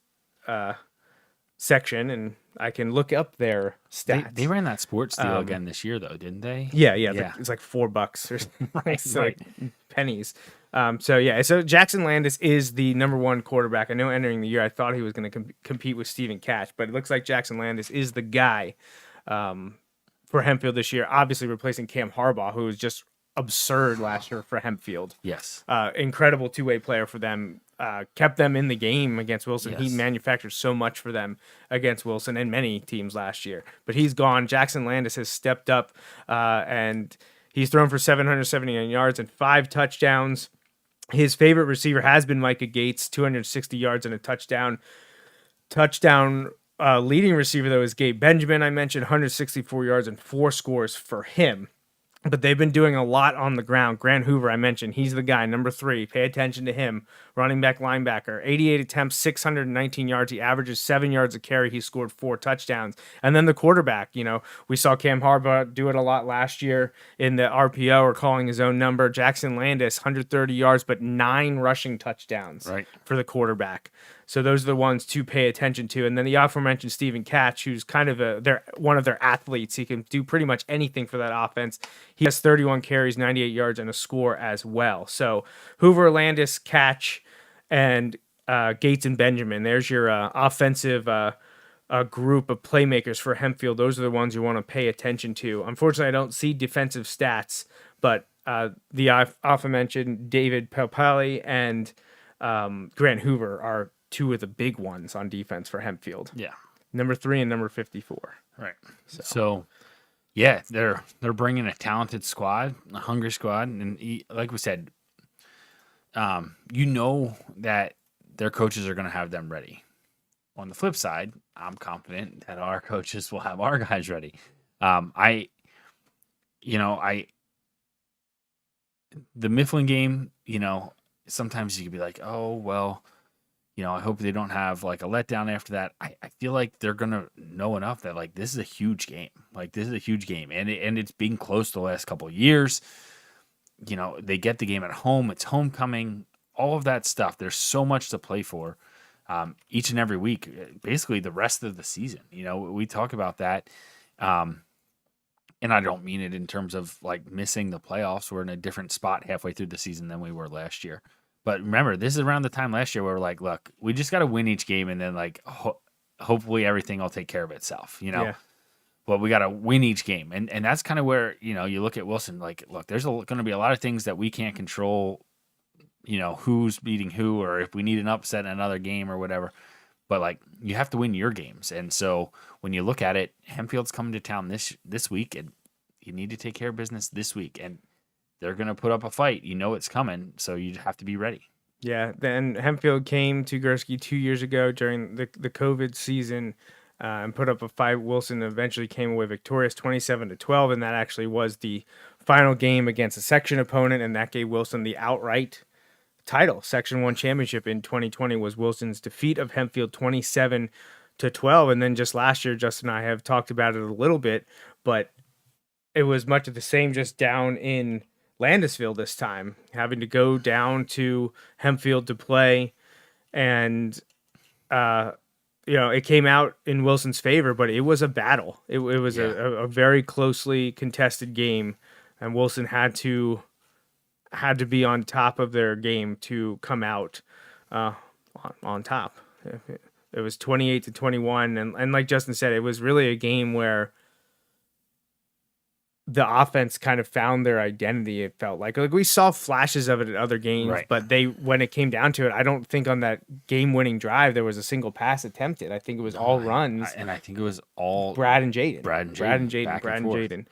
section, and I can look up their stats. They ran that sports deal again this year, though, didn't they? Yeah. It's like $4 or something. It's like pennies. So Jackson Landis is the number 1 quarterback. I know entering the year I thought he was going to compete with Stephen Catch, but it looks like Jackson Landis is the guy for Hempfield this year, obviously replacing Cam Harbaugh, who was just absurd last year for Hempfield. Yes. Incredible two-way player for them. Kept them in the game against Wilson. Yes. He manufactured so much for them against Wilson and many teams last year. But he's gone. Jackson Landis has stepped up, and he's thrown for 779 yards and 5 touchdowns. His favorite receiver has been Micah Gates, 260 yards and a touchdown. Leading receiver, though, is Gabe Benjamin. I mentioned 164 yards and 4 scores for him. But they've been doing a lot on the ground. Grant Hoover, I mentioned, he's the guy, number 3. Pay attention to him. Running back, linebacker, 88 attempts, 619 yards. He averages 7 yards a carry. He scored 4 touchdowns. And then the quarterback, we saw Cam Harbaugh do it a lot last year in the RPO, or calling his own number. Jackson Landis, 130 yards, but 9 rushing touchdowns for the quarterback. So those are the ones to pay attention to. And then the aforementioned Stephen Catch, who's kind of one of their athletes. He can do pretty much anything for that offense. He has 31 carries, 98 yards, and a score as well. So Hoover, Landis, Catch, and Gates and Benjamin. There's your offensive group of playmakers for Hempfield. Those are the ones you want to pay attention to. Unfortunately, I don't see defensive stats, but the aforementioned David Papali and Grant Hoover are 2 of the big ones on defense for Hempfield. Yeah. Number 3 and number 54. Right. So yeah, they're bringing a talented squad, a hungry squad, and like we said, that their coaches are going to have them ready. On the flip side, I'm confident that our coaches will have our guys ready. The Mifflin game, sometimes you could be like, oh, well, I hope they don't have like a letdown after that. I feel like they're going to know enough that like this is a huge game. Like this is a huge game. And it's been close the last couple of years. They get the game at home. It's homecoming. All of that stuff. There's so much to play for each and every week. Basically the rest of the season. We talk about that. And I don't mean it in terms of like missing the playoffs. We're in a different spot halfway through the season than we were last year. But remember, this is around the time last year where we're like, look, we just got to win each game, and then like hopefully everything will take care of itself, Yeah. But we got to win each game, and that's kind of where you look at Wilson. Like, look, there's going to be a lot of things that we can't control. Who's beating who, or if we need an upset in another game or whatever. But like, you have to win your games, and so when you look at it, Hempfield's coming to town this week, and you need to take care of business this week, and they're going to put up a fight. It's coming, so you have to be ready. Yeah, then Hempfield came to Gursky 2 years ago during the COVID season and put up a fight. Wilson eventually came away victorious 27-12, and that actually was the final game against a section opponent, and that gave Wilson the outright title. Section 1 championship in 2020 was Wilson's defeat of Hempfield 27-12, and then just last year, Justin and I have talked about it a little bit, but it was much of the same, just down in Landisville this time, having to go down to Hempfield to play, and it came out in Wilson's favor, but it was a battle. It was a very closely contested game, and Wilson had to be on top of their game to come out on top. It was 28-21, and like Justin said, it was really a game where the offense kind of found their identity. It felt like we saw flashes of it in other games, Right. but when it came down to it, I don't think on that game-winning drive there was a single pass attempted. I think it was all runs. And I think it was all Brad and Jaden. Brad and Jaden.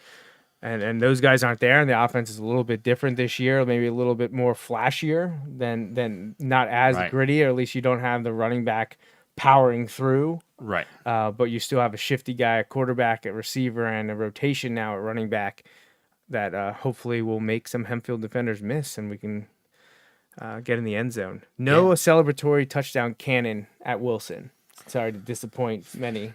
And those guys aren't there, and the offense is a little bit different this year, maybe a little bit more flashier than not as gritty, or at least you don't have the running back powering through. Right. But you still have a shifty guy, a quarterback, a receiver, and a rotation now at running back that hopefully will make some Hempfield defenders miss, and we can get in the end zone. No celebratory touchdown cannon at Wilson. Sorry to disappoint many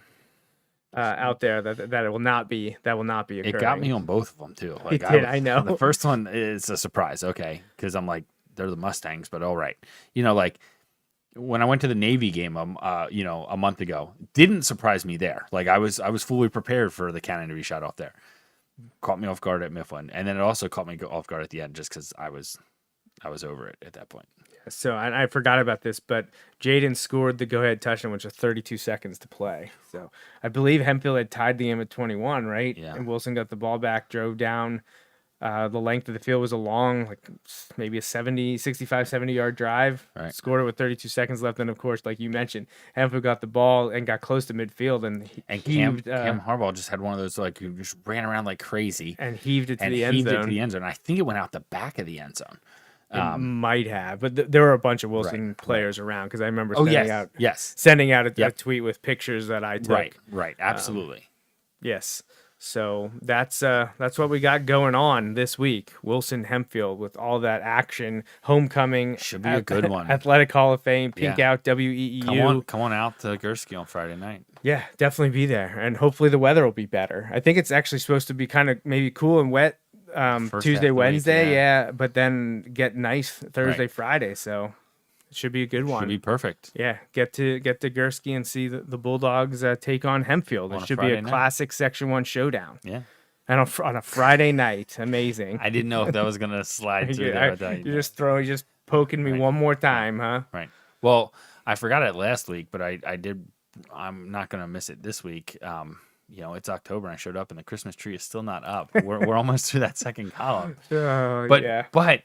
out there that it will not be occurring. It got me on both of them too. It did, I know. The first one is a surprise, okay, because I'm like, they're the Mustangs, but all right. When I went to the Navy game, a month ago, didn't surprise me there. Like I was fully prepared for the cannon to be shot off there. Caught me off guard at Mifflin, and then it also caught me off guard at the end, just because I was over it at that point. So I forgot about this, but Jaden scored the go-ahead touchdown, which was 32 seconds to play. So I believe Hempfield had tied the game at 21, right? Yeah. And Wilson got the ball back, drove down. The length of the field was a long, maybe a 65, 70-yard drive. Right. Scored it with 32 seconds left. And, of course, like you mentioned, Hempfield got the ball and got close to midfield. And Cam Harbaugh just had one of those, who just ran around like crazy. And heaved it to the end zone. I think it went out the back of the end zone. It might have. But there were a bunch of Wilson players around, because I remember sending out a tweet with pictures that I took. Right. Absolutely. Yes. So that's what we got going on this week. Wilson Hempfield with all that action, homecoming should be a good one. Athletic Hall of Fame, Pink Out, WEEU. Come on out to Gursky on Friday night. Yeah, definitely be there, and hopefully the weather will be better. I think it's actually supposed to be kind of maybe cool and wet Tuesday, Wednesday, but then get nice Thursday, Friday. So it should be a good one. Should be perfect. Yeah, get to Gursky and see the Bulldogs take on Hempfield. It should be a classic Section 1 showdown. Yeah. And on a Friday night. Amazing. I didn't know if that was going to slide through there. You're just poking me one more time, huh? Right. Well, I forgot it last week, but I did. I'm not going to miss it this week. It's October and I showed up and the Christmas tree is still not up. We're almost through that second column. But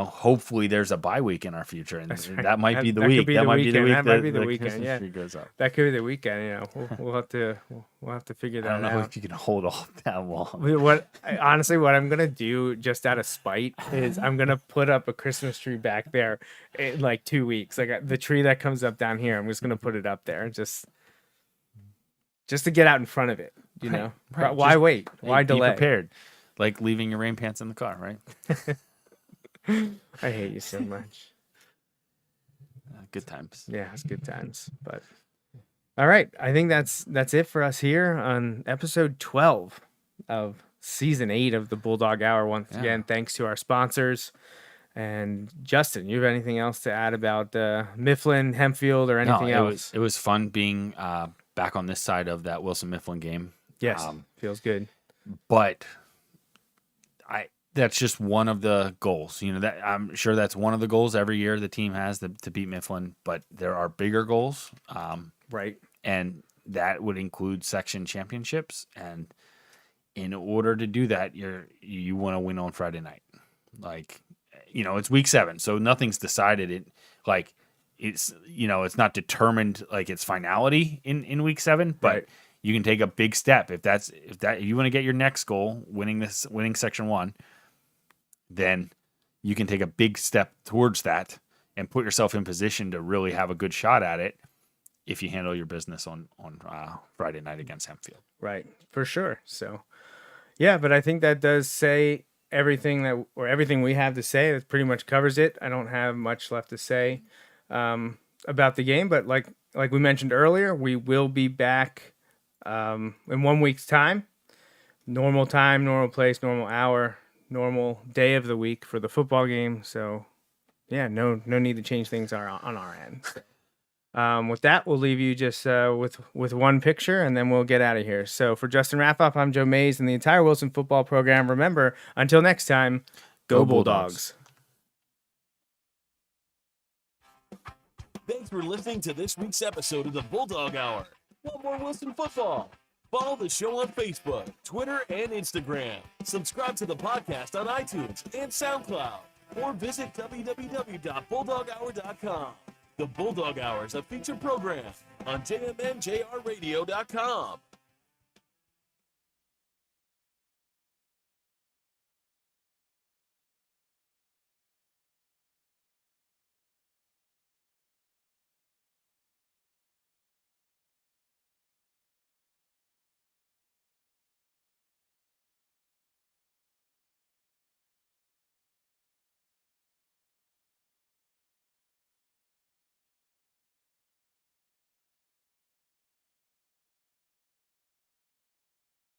hopefully there's a bye week in our future, and that might be the week. That might be the week. That might be the weekend. Yeah, tree goes up. That could be the weekend. We'll have to figure that out. I don't know if you can hold off that long. What I'm gonna do, just out of spite, is I'm gonna put up a Christmas tree back there in 2 weeks. The tree that comes up down here, I'm just gonna put it up there, just to get out in front of it. Right. Why wait? Why delay? Be prepared. Like leaving your rain pants in the car, right? I hate you so much. Good times. Yeah, it's good times. But all right, I think that's it for us here on episode 12 of season 8 of the Bulldog Hour. Once again, thanks to our sponsors. And Justin, you have anything else to add about Mifflin, Hempfield, or anything else? It was fun being back on this side of that Wilson-Mifflin game. Yes, feels good. But that's just one of the goals. That I'm sure that's one of the goals every year the team has to beat Mifflin. But there are bigger goals, right? And that would include section championships. And in order to do that, you want to win on Friday night. It's week 7, so nothing's decided. It's not determined its finality in week 7, but you can take a big step if you want to get your next goal, winning section 1. Then you can take a big step towards that and put yourself in position to really have a good shot at it if you handle your business on Friday night against Hempfield. Right, for sure. So, yeah, but I think that does say everything we have to say. That pretty much covers it. I don't have much left to say about the game, but like we mentioned earlier, we will be back in 1 week's time. Normal time, normal place, normal hour. normal day of the week for the football game. So, yeah, no need to change things on our end. With that, we'll leave you just with one picture, and then we'll get out of here. So for Justin Raffoff, I'm Joe Mays and the entire Wilson football program. Remember, until next time, go Bulldogs. Thanks for listening to this week's episode of the Bulldog Hour. Want more Wilson football? Follow the show on Facebook, Twitter, and Instagram. Subscribe to the podcast on iTunes and SoundCloud, or visit www.bulldoghour.com. The Bulldog Hour is a featured program on jmnjrradio.com.